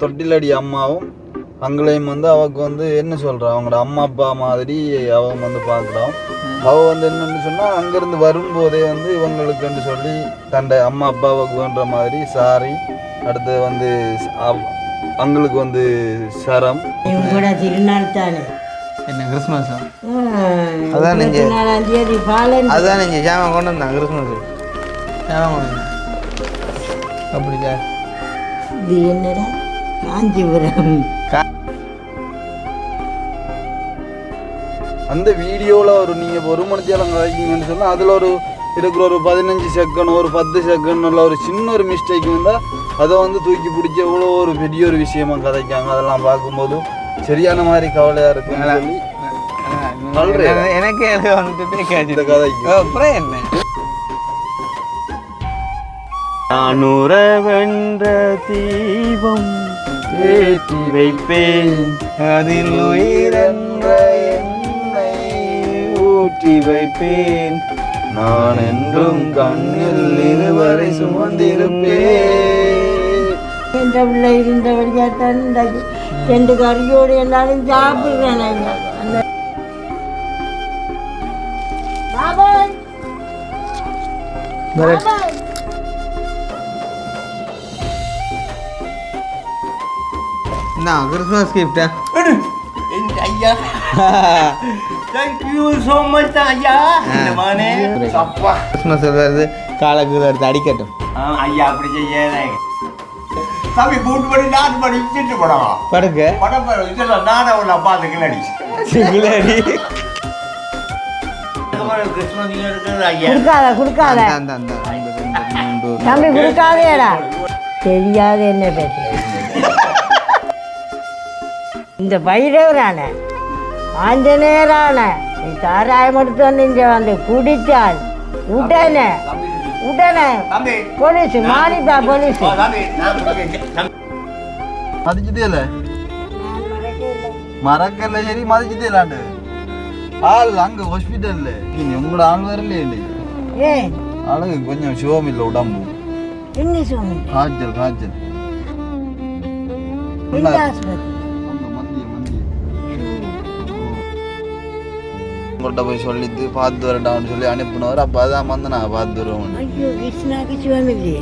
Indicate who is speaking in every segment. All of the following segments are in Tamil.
Speaker 1: தொட்டிலடி அம்மாவும் அங்களையும் வந்து அவக்கு வந்து என்ன சொல்கிறா அவங்களோட அம்மா அப்பா மாதிரி அவங்க வந்து பார்க்குறோம். அவள் வந்து என்னென்னு சொன்னால் அங்கேருந்து வரும்போதே வந்து இவங்களுக்குன்னு சொல்லி தண்டை அம்மா அப்பாவுக்கு வேண்ட மாதிரி சாரி அடுத்து வந்து அவங்களுக்கு வந்து சரம்
Speaker 2: திருநாள் தானே
Speaker 3: என்ன கிறிஸ்மஸ் அதான் அதான் நீங்கள் ஜாமான் கொண்டு வந்தான் கிறிஸ்மஸ் ஜாமான் கொண்டு வந்தேன் அப்படிக்கா
Speaker 2: இது என்னடா காஞ்சிபுரம்
Speaker 1: அந்த வீடியோவில் ஒரு நீங்கள் ஒரு மணித்தேலம் கதைக்கிங்கன்னு சொன்னால் அதில் ஒரு இருக்கிற ஒரு 15 செகண்ட் ஒரு 10 செகண்ட் உள்ள ஒரு சின்ன ஒரு மிஸ்டேக் இருந்தால் அதை வந்து தூக்கி பிடிச்ச எவ்வளோ ஒரு பெரிய ஒரு விஷயமா கதைக்காங்க. அதெல்லாம் பார்க்கும்போது சரியான மாதிரி கவலையாக இருக்குன்னு சொல்லி
Speaker 3: எனக்கு வந்துட்டு
Speaker 1: இந்த கதைக்கு
Speaker 3: அப்புறம் என்ன
Speaker 4: நானுற வென்ற தீபம் ஏற்றி வைப்பேன்
Speaker 3: அதில் உயிரென்ற என்னை ஊற்றி வைப்பேன்
Speaker 1: நான் என்றும் கண்ணில் இருவரை சுமந்திருப்பேன்.
Speaker 2: என்ற பிள்ளை இருந்த வழியாத்தான் ரெண்டு கறியோடு எல்லாரும் சாப்பிடுறேன். அந்த பாபன்
Speaker 3: நான் கிறிஸ்மஸ் கிஃப்டா
Speaker 4: ஐயா தேங்க்யூ ஸோ மச் ஐயா அப்பா
Speaker 3: கிறிஸ்மஸ் வருது காலக்கு வருது அடிக்கட்டும்
Speaker 4: ஐயா அப்படி செய்ய தம்பி கூட்டு பண்ணி நாட்டு பண்ணி இட்டு போடவா
Speaker 3: படுக்க
Speaker 4: படம் இதெல்லாம் நானே உள்ள அப்பா அது கிளடி
Speaker 3: கிளடி
Speaker 4: கிறிஸ்மஸ் இருக்குது ஐயா
Speaker 2: கொடுக்காத தம்பி கொடுக்காதேடா தெரியாது என்ன பேச இந்த பைரவரான ஆஞ்சநேயரான நீ சாராயம் எடுத்து வந்து இங்கே வந்து குடித்தால் உடனே போலீஸ் மாறிப்பா போலீஸ்
Speaker 1: மதிச்சுதே இல்லை மறக்கல சரி மதிச்சுதே இல்லாண்டு ஆள் அங்கே ஹாஸ்பிட்டல்ல உங்களோட ஆள் வரலையே
Speaker 2: ஏன்
Speaker 1: ஆளுக்கு கொஞ்சம் சிவம் இல்லை உடம்பு
Speaker 2: என்ன சொன்னீங்க
Speaker 1: காய்ச்சல் உங்கள்கிட்ட போய் சொல்லிட்டு பார்த்து வரட்டான்னு சொல்லி அனுப்பினவர். அப்போ அதான் வந்து நான் பார்த்து வருவோம்.
Speaker 2: ஐயோ கிருஷ்ணாக்கு சிவம் இல்லையே.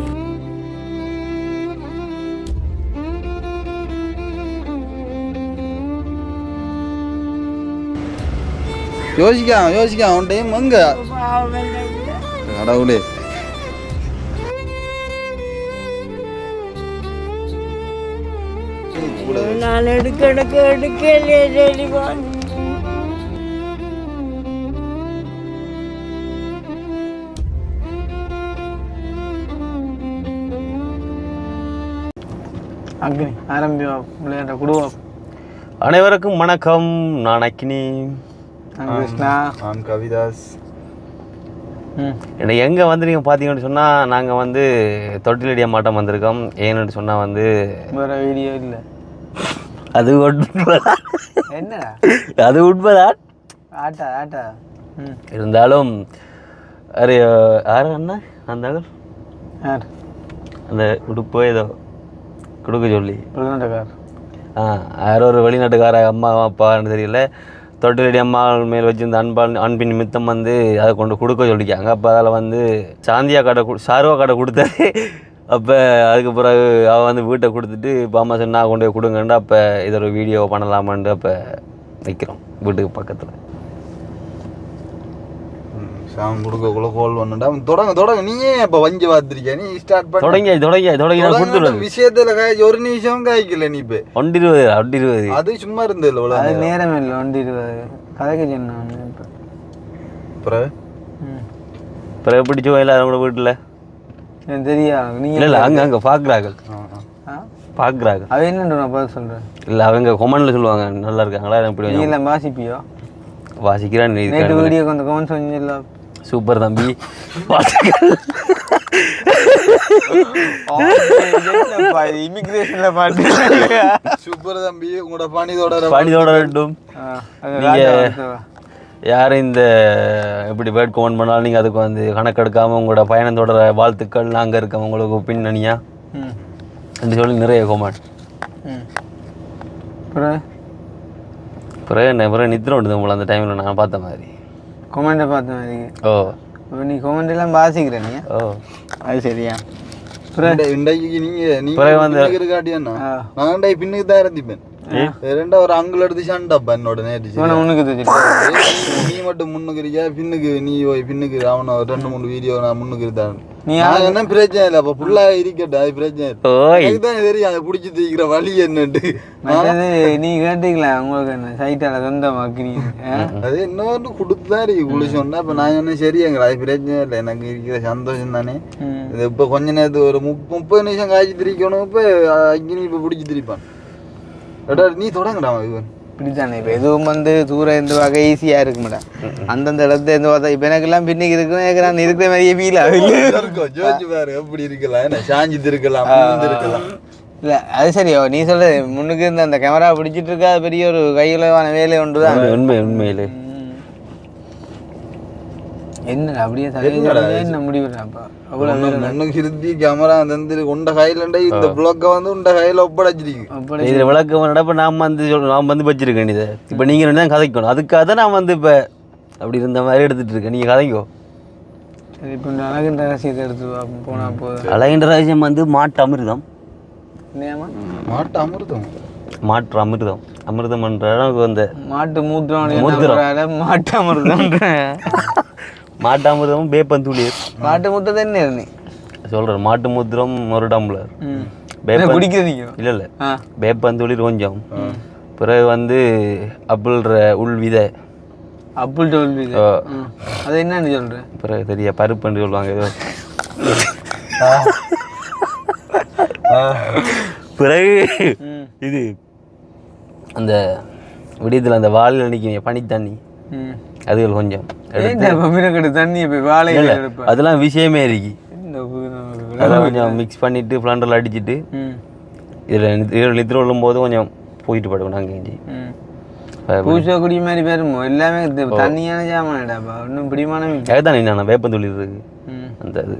Speaker 1: யோசிக்காம உன் டைம் எங்க கடவுளே.
Speaker 2: நான் எடுக்க
Speaker 3: அக்னி ஆரம்பிவா விளையாட குடுவா.
Speaker 4: அனைவருக்கும் வணக்கம். நான் அக்னி.
Speaker 3: கிருஷ்ணா.
Speaker 1: நான் கவிதாஸ்.
Speaker 4: என்ன எங்கே வந்து நீங்கள் பார்த்தீங்கன்னு சொன்னால் நாங்கள் வந்து தொட்டிலடிய மாட்டம் வந்திருக்கோம். ஏன்னு சொன்னால் வந்து
Speaker 3: வேறு வீடியோ இல்லை.
Speaker 4: அது உண்மைதான்.
Speaker 3: என்னடா
Speaker 4: அது உண்மைதான்.
Speaker 3: ஆட்டா
Speaker 4: இருந்தாலும் யாரு அண்ணா அந்த
Speaker 3: யார்
Speaker 4: அந்த உடுப்போ ஏதோ கொடுக்க சொல்லி
Speaker 3: வெளிநாட்டுக்கார்
Speaker 4: யாரோ ஒரு வெளிநாட்டுக்கார அம்மா அப்பான்னு தெரியல தொட்டிலடி அம்மா மேல் வச்சிருந்த அன்பின் நிமித்தம் வந்து அதை கொண்டு கொடுக்க சொல்லிக்காங்க. அப்போ அதில் வந்து சாந்தியா கடை சாருவா கடை கொடுத்தாரு. அப்போ அதுக்கு பிறகு அவள் வந்து வீட்டை கொடுத்துட்டு இப்போ அம்மா சொன்னா கொண்டு போய் கொடுங்கண்டு அப்போ இதை ஒரு வீடியோ பண்ணலாமான்ட்டு அப்போ வைக்கிறோம் வீட்டுக்கு பக்கத்தில்.
Speaker 1: சாங் கொடுக்கக்குள்ள கோல் பண்ணடா தொடங்க நீயே இப்போ வஞ்சி பார்த்துருக்கியா நீ ஸ்டார்ட் பண்ண
Speaker 4: தொடங்கி நான் கொடுத்துருவேன்
Speaker 1: விஷயத்தில் ஒரு நிமிஷம் காய்க்கல நீ இப்போ
Speaker 4: 1:20
Speaker 1: அது சும்மா இருந்தது
Speaker 3: அது நேரம் இல்லை 1:20 கதைக்கு சொன்னான்.
Speaker 4: பிறகு பிடிச்சி போயில அவங்க வீட்டில்
Speaker 3: தெரியா நீங்கள்
Speaker 4: இல்லை அங்கே பார்க்குறாங்க
Speaker 3: அவ என்ன பார்த்து சொல்கிறேன்.
Speaker 4: இல்லை அவங்க கொமெண்ட்ல சொல்லுவாங்க நல்லா இருக்காங்களா எப்படி
Speaker 3: இல்லை வாசிப்பியோ
Speaker 4: வாசிக்கிறான்.
Speaker 3: வீடியோ கொஞ்சம் கமெண்ட் சொன்னீங்களா
Speaker 4: சூப்பர் தம்பி.
Speaker 3: இமிகிரேஷன்ல பாட்டு
Speaker 1: சூப்பர் தம்பி. உங்களோட பணி
Speaker 4: வேண்டும். யாரும் இந்த எப்படி பேட் கமெண்ட் பண்ணாலும் நீங்கள் அதுக்கு வந்து கணக்கெடுக்காமல் உங்களோட பயணத்தோட வாழ்த்துக்கள் நாங்கள் இருக்கோம் உங்களுக்கு பின்னணியா என்று சொல்லி நிறைய கமெண்ட்
Speaker 3: அப்புறம்
Speaker 4: பிறகு நித்திரம் விடுது போல அந்த டைமில் நான் பார்த்த மாதிரி
Speaker 3: கொமெண்டை பார்த்த மாதிரி.
Speaker 4: ஓ
Speaker 3: இப்போ நீ கொமெண்ட் எல்லாம் வாசிக்கிறேன் நீ.
Speaker 4: ஓ
Speaker 3: அது சரியா.
Speaker 1: இன்றைக்கு நீங்க
Speaker 4: பிறகு வந்து
Speaker 1: இருக்காட்டியாண்ணா நான் பின்னுக்கு தான் இருந்திப்பேன். ரெண்டா ஒரு அங்குல எடுத்து சாண்டாப்பா என்னோட நேற்று
Speaker 3: உனக்கு
Speaker 1: நீ மட்டும் முன்னுக்கு இருக்கியா பின்னுக்கு நீ பின்னுக்கு அவனை 2-3 வீடியோ நான் முன்னுக்கு இருந்தான். நான் என்ன பிரச்சனை இல்லை அப்ப ஃபுல்லா இருக்கட்டும் அது பிரச்சனை தான் தெரியும் அதை பிடிச்சி தீக்கிற வழி என்னட்டு
Speaker 3: நீ கேட்டுக்கலாம் உங்களுக்கு என்ன சைட்டால சொந்தமாக்குறீங்க.
Speaker 1: அது இன்னொன்று கொடுத்துதான் இருக்கு குளிச்சோன்னா இப்ப நான் சொன்னேன் சரியாங்களா அது பிரச்சனை இல்லை எனக்கு இருக்கிற சந்தோஷம் தானே. இது இப்ப கொஞ்ச நேரத்துக்கு ஒரு 30 நிமிஷம் காய்ச்சி திரிக்கணும். இப்ப அக்கினி இப்ப பிடிச்சி திரிப்பான். நீ தொடங்கடா இவன்
Speaker 3: இப்படித்தானே. இப்போ எதுவும் வந்து தூரம் இருந்து பார்க்க ஈஸியாக இருக்கு மேடம். அந்தந்த இடத்துல இருந்து பார்த்தா இப்போ எனக்கெல்லாம் பின்னுக்கு இருக்கும் நான் இருக்கிற மாதிரியே ஃபீல் ஆகுது.
Speaker 1: ஜோதிச்சு பாரு எப்படி இருக்கலாம் என்ன சாஞ்சித்து இருக்கலாம் இருக்கலாம்.
Speaker 3: இல்லை அது சரியோ நீ சொல்ல முன்னுக்கு இருந்து அந்த கேமரா பிடிச்சிட்டு இருக்கா அது பெரிய ஒரு கையிலவான வேலை ஒன்று தான்.
Speaker 4: உண்மையிலே
Speaker 3: என்ன அப்படியே என்ன முடிவுறாப்பா அவ்வளோ
Speaker 1: முன்னுக்கு இருத்தி கேமரா வந்து உண்ட கையில இந்த பிளாக்க வந்து உண்ட கையில ஒப்படைச்சிருக்கு.
Speaker 4: இதில் விளக்கம் இப்போ நான் வந்து வச்சிருக்கேன் இதை இப்போ நீங்கள் ரெண்டு தான் கதைக்கணும். அதுக்காக தான் நான் வந்து இப்போ அப்படி இருந்த மாதிரி எடுத்துகிட்டு இருக்கேன். நீங்கள் கதைக்கோ.
Speaker 3: சரி இப்போ இந்த அழகின்ற ரகசியத்தை எடுத்து போனால் போதும்.
Speaker 4: அழகின்ற ரகசியம் வந்து மாட்டு அமிர்தம்.
Speaker 3: என்னையாமா
Speaker 1: மாட்டு அமிர்தம்
Speaker 4: மாற்று அமிர்தம் அமிர்தம்ன்ற அளவுக்கு வந்து
Speaker 3: மாட்டு மூத்திரம் மாட்டு அமிர்தம்
Speaker 4: மாட்டு அமிர்தமும் வேப்பந்தூளியர்.
Speaker 3: மாட்டு மூத்திரம் என்ன இருந்தே
Speaker 4: சொல்கிறேன். மாட்டு மூத்திரம் ஒரு டம்ளர்
Speaker 3: குடிக்கிறீங்க.
Speaker 4: இல்லை இல்லை வேப்பந்தூளிர் கொஞ்சம். பிறகு வந்து அப்புள்ற உள் விதை
Speaker 3: அப்புள் உள் விதை அது என்னன்னு சொல்கிறேன்.
Speaker 4: பிறகு சரியா பருப்புன்னு சொல்லுவாங்க ஏதோ. பிறகு இது அந்த விடியத்தில் அந்த வாளில் நிற்கிங்க பனி தண்ணி அதுகள் கொஞ்சம்
Speaker 3: தண்ணி வாழை
Speaker 4: அதெல்லாம் விஷயமே இருக்கு. அதெல்லாம் கொஞ்சம் மிக்ஸ் பண்ணிட்டு பிளண்டரில் அடிச்சுட்டு இதில் நித்திரம் விழும் போது கொஞ்சம் போயிட்டு படுவோம் நாங்கள்
Speaker 3: பூசா குடி மாதிரி பேருமோ எல்லாமே தண்ணியான ஜாமான்டாப்பா ஒன்றும் பிடிமான
Speaker 4: அதுதான் நான் வேப்பந்தொழில் இருக்கு அந்த இது.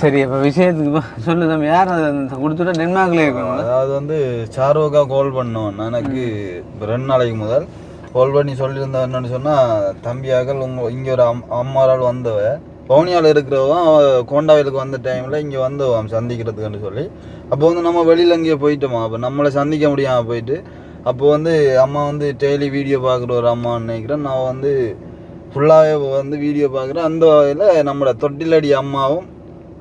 Speaker 3: சரி அப்போ விஷயத்துக்கு சொல்லு தம்பி யார் அதை கொடுத்துட்டா டென்மார்க்லேயே இருக்கணும்.
Speaker 1: அதாவது வந்து சார்வோக்கா கால் பண்ணோம் எனக்கு 2 நாளைக்கு முதல் கால் பண்ணி சொல்லியிருந்தேன். என்னன்னு சொன்னால் தம்பியாக்கள் இங்கே ஒரு அம்மாரால் வந்தவ பவுனியாவில் இருக்கிறவன் கோண்டாவிலுக்கு வந்த டைமில் இங்கே வந்தவன் சந்திக்கிறதுக்குன்னு சொல்லி அப்போ வந்து நம்ம வெளியில் அங்கேயே போயிட்டோமா. அப்போ நம்மளை சந்திக்க முடியாமல் போயிட்டு அப்போ வந்து அம்மா வந்து டெய்லி வீடியோ பார்க்குற ஒரு அம்மான்னு நினைக்கிறேன். நான் வந்து ஃபுல்லாகவே வந்து வீடியோ பார்க்குறேன். அந்த வகையில் நம்மளோட தொட்டிலடி அம்மாவும்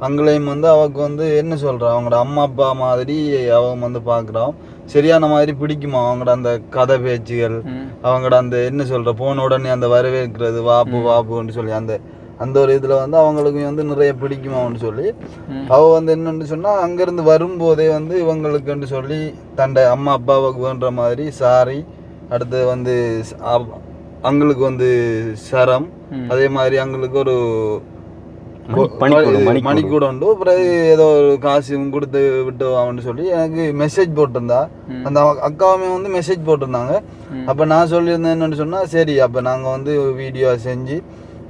Speaker 1: அங்களையும் வந்து அவக்கு வந்து என்ன சொல்கிறான் அவங்களோட அம்மா அப்பா மாதிரி அவங்க வந்து பார்க்குறான். சரியான மாதிரி பிடிக்குமா அவங்களோட அந்த கதை பேச்சுகள் அவங்களோட அந்த என்ன சொல்கிற போன உடனே அந்த வரவேற்கிறது வாப்புன்னு சொல்லி அந்த அந்த ஒரு இதில் வந்து அவங்களுக்கு வந்து நிறைய பிடிக்குமான்னு சொல்லி அவள் வந்து என்னென்னு சொன்னால் அங்கேருந்து வரும்போதே வந்து இவங்களுக்குன்னு சொல்லி தண்டை அம்மா அப்பாவுக்கு வேண்ட மாதிரி சாரி அடுத்து வந்து அவங்களுக்கு வந்து சரம் அதே மாதிரி அவங்களுக்கு ஒரு மணிக்கூட உண்டு. அப்புறம் ஏதோ ஒரு காசு கொடுத்து விட்டு அவன்னு சொல்லி எனக்கு மெசேஜ் போட்டிருந்தா. அந்த அக்காவுமே வந்து மெசேஜ் போட்டிருந்தாங்க. அப்போ நான் சொல்லியிருந்தேன் என்னன்னு சொன்னால் சரி அப்போ நாங்கள் வந்து வீடியோ செஞ்சு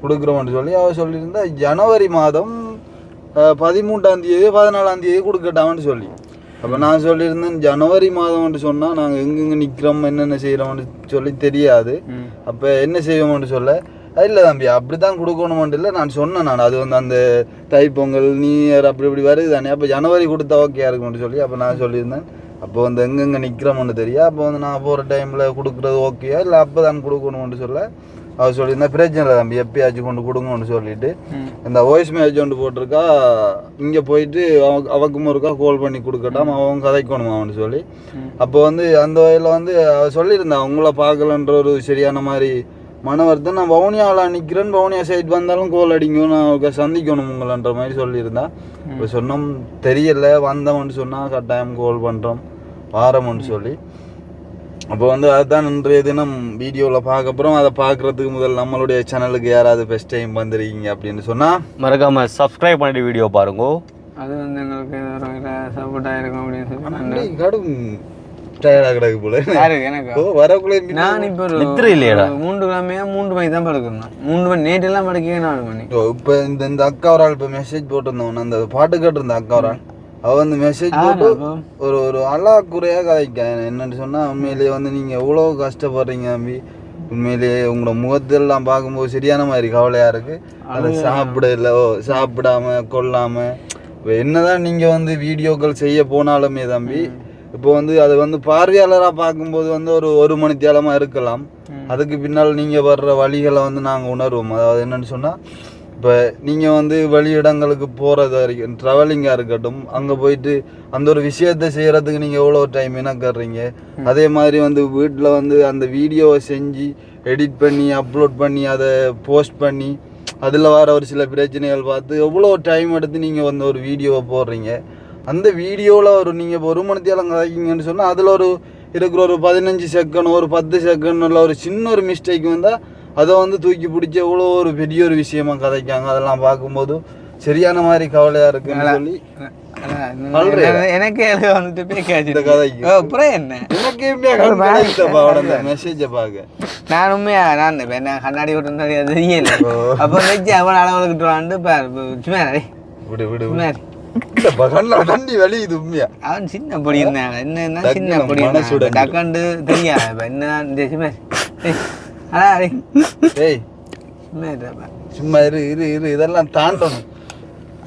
Speaker 1: கொடுக்குறோம்னு சொல்லி அவள் சொல்லியிருந்தா ஜனவரி மாதம் 13ஆம் தேதி 14ஆம் தேதி கொடுக்கட்டான்னு சொல்லி. அப்போ நான் சொல்லியிருந்தேன் ஜனவரி மாதம்னு சொன்னால் நாங்கள் எங்கெங்கே நிற்கிறோம் என்னென்ன செய்கிறோம்னு சொல்லி தெரியாது. அப்போ என்ன செய்வோம்னு சொல்ல இல்லை தம்பி அப்படி தான் கொடுக்கணுமெண்டு இல்லை நான் சொன்னேன். நான் அது வந்து அந்த தைப்பொங்கல் நீ அப்படி இப்படி வருது தானே அப்போ ஜனவரி கொடுத்தா ஓகே இருக்கும்னு சொல்லி அப்போ நான் சொல்லியிருந்தேன். அப்போ வந்து எங்கெங்கே நிற்கிறோம்னு தெரியும். அப்போ வந்து நான் போகிற டைமில் கொடுக்குறது ஓகேயா இல்லை அப்போ தான் கொடுக்கணும்னு சொல்ல அவர் சொல்லியிருந்தேன் பிரச்சனை இல்லை தம்பி எப்பயாச்சும் கொண்டு கொடுங்கன்னு சொல்லிட்டு இந்த வாய்ஸ் மெசேஜ் ஒன்று போட்டிருக்கா இங்கே போயிட்டு அவக்கும் ஒருக்கா கால் பண்ணி கொடுக்கட்டாம் அவங்க கதைக்கணுமா அவனு சொல்லி. அப்போ வந்து அந்த வகையில் வந்து அவர் சொல்லியிருந்தேன் அவங்கள பார்க்கலன்ற ஒரு சரியான மாதிரி மனவர்த்தன் நான் வவுனியாவில் நிற்கிறேன் வவுனியா சைட் வந்தாலும் கோல் அடிக்கும் நான் சந்திக்கணும் உங்களன்ற மாதிரி சொல்லியிருந்தேன். இப்போ சொன்னோம் தெரியல வந்தோம்னு சொன்னால் கட்டாயம் கோல் பண்ணுறோம் வாரம்னு சொல்லி. அப்போ வந்து அதுதான் இன்றைய தினம் வீடியோவில் பார்க்கப்புறம் அதை பார்க்குறதுக்கு முதல் நம்மளுடைய சேனலுக்கு யாராவது ஃபஸ்ட் டைம் வந்துருக்கீங்க அப்படின்னு சொன்னால்
Speaker 4: மறக்காமல் சப்ஸ்கிரைப் பண்ணிட்டு வீடியோ பாருங்க.
Speaker 3: அது வந்து எங்களுக்கு சப்போர்ட்டாக இருக்கும் அப்படின்னு சொல்லி
Speaker 1: கடும் டயர்டாக கிடக்கு போல
Speaker 3: எனக்கு
Speaker 1: வரக்குள்ளே
Speaker 3: நான் இப்போ
Speaker 4: நித்திர இல்லையா
Speaker 3: 3 கிழமையாக 3 மணி தான் படுக்கணும் 3 மணி நேற்றெல்லாம் படுக்க 4 மணி.
Speaker 1: இப்போ இந்த அக்கா ஒரு ஆள் இப்போ மெசேஜ் போட்டிருந்தோம் அந்த பாட்டு கேட்டிருந்தேன் அக்கா ஒரு ஆள் அவ வந்து மெசேஜ் போட்டு ஒரு ஒரு அழா குறையா கதைக்க என்னன்னு சொன்னா உண்மையிலேயே வந்து நீங்க எவ்வளவு கஷ்டப்படுறீங்க தம்பி. உண்மையிலேயே உங்களோட முகத்தெல்லாம் பார்க்கும்போது சரியான மாதிரி கவலையா இருக்கு. அதை சாப்பிடாம கொள்ளாம என்னதான் நீங்க வந்து வீடியோக்கள் செய்ய போனாலுமே தம்பி இப்போ வந்து அது வந்து பார்வையாளராக பார்க்கும்போது வந்து ஒரு மணித்தியாலமாக இருக்கலாம். அதுக்கு பின்னால் நீங்கள் வர்ற வழிகளை வந்து நாங்கள் உணர்வோம். அதாவது என்னென்னு சொன்னால் இப்போ நீங்கள் வந்து வெளியிடங்களுக்கு போகிறது வரைக்கும் ட்ராவலிங்காக இருக்கட்டும், அங்கே போயிட்டு அந்த ஒரு விஷயத்தை செய்கிறதுக்கு நீங்கள் எவ்வளோ டைம் இனக்கறீங்க. அதே மாதிரி வந்து வீட்டில் வந்து அந்த வீடியோவை செஞ்சு எடிட் பண்ணி அப்லோட் பண்ணி அதை போஸ்ட் பண்ணி அதில் வர ஒரு சில பிரச்சனைகள் பார்த்து எவ்வளோ டைம் எடுத்து நீங்கள் வந்து ஒரு வீடியோவை போடுறீங்க. அந்த வீடியோவில் நீங்கள் 1 மணித்தியாலம் கதைக்கிங்கன்னு சொன்னால் அதில் இருக்கிற ஒரு 15 செகண்ட் ஒரு 10 செகண்ட் ஒரு சின்ன ஒரு மிஸ்டேக் வந்தால் அதை வந்து தூக்கி பிடிச்சி எவ்வளோ ஒரு பெரிய ஒரு விஷயமா கதைக்காங்க. அதெல்லாம் பார்க்கும்போது சரியான மாதிரி கவலையாக இருக்குன்னு சொல்லி
Speaker 3: எனக்கே வந்துட்டு
Speaker 1: கதைக்கு
Speaker 3: அப்புறம் என்ன
Speaker 1: எனக்கே மெசேஜை பார்க்க
Speaker 3: நான் உண்மையா நான் என்ன கண்ணாடி விட்டு தெரியல. அப்போ வச்சு அவன் அளவுக்கிட்டு வாண்டு
Speaker 1: விடு விடு தண்ணி வெளியுது உண்மையா.
Speaker 3: அவன் சின்ன பொடி இருந்தாங்க என்ன சின்ன பொடி டக்காண்டு தெரியாது என்ன
Speaker 1: சும்மா இரு இதெல்லாம் தாண்டணும்.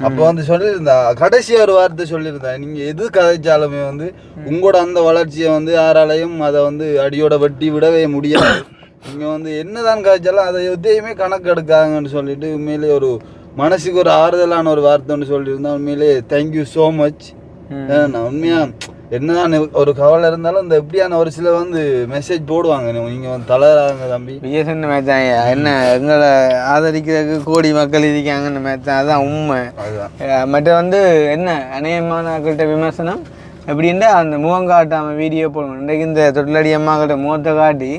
Speaker 1: அப்போ வந்து சொல்லியிருந்தா கடைசி ஒரு வார்த்தை சொல்லியிருந்தா, நீங்க எது கதைச்சாலுமே வந்து உங்களோட அந்த வளர்ச்சியை வந்து யாராலையும் அதை வந்து அடியோட வெட்டி விடவே முடியாது. நீங்க வந்து என்னதான் கதைச்சாலும் அதை எதையுமே கணக்கு எடுக்காங்கன்னு சொல்லிட்டு உண்மையிலே ஒரு மனசுக்கு ஒரு ஆறுதலான ஒரு வார்த்தைன்னு சொல்லியிருந்தா உண்மையிலே தேங்க்யூ ஸோ மச். நான் உண்மையா என்னதான் ஒரு கவலை இருந்தாலும் இந்த எப்படியான ஒரு சில வந்து மெசேஜ் போடுவாங்க, நீங்க வந்து தளராங்க தம்பி
Speaker 3: பிஎஸ்என் மேத்தான் என்ன எங்களை ஆதரிக்கிறதுக்கு கோடி மக்கள் இருக்காங்கன்னு மேத்தான். அதுதான் உண்மை. மற்ற வந்து என்ன அநேகமானக்கிட்ட விமர்சனம் எப்படின்னா அந்த முகம் காட்டாமல் வீடியோ போடணும். இன்றைக்கு இந்த தொட்டிலடி அம்மாக்கிட்ட முகத்தை காட்டி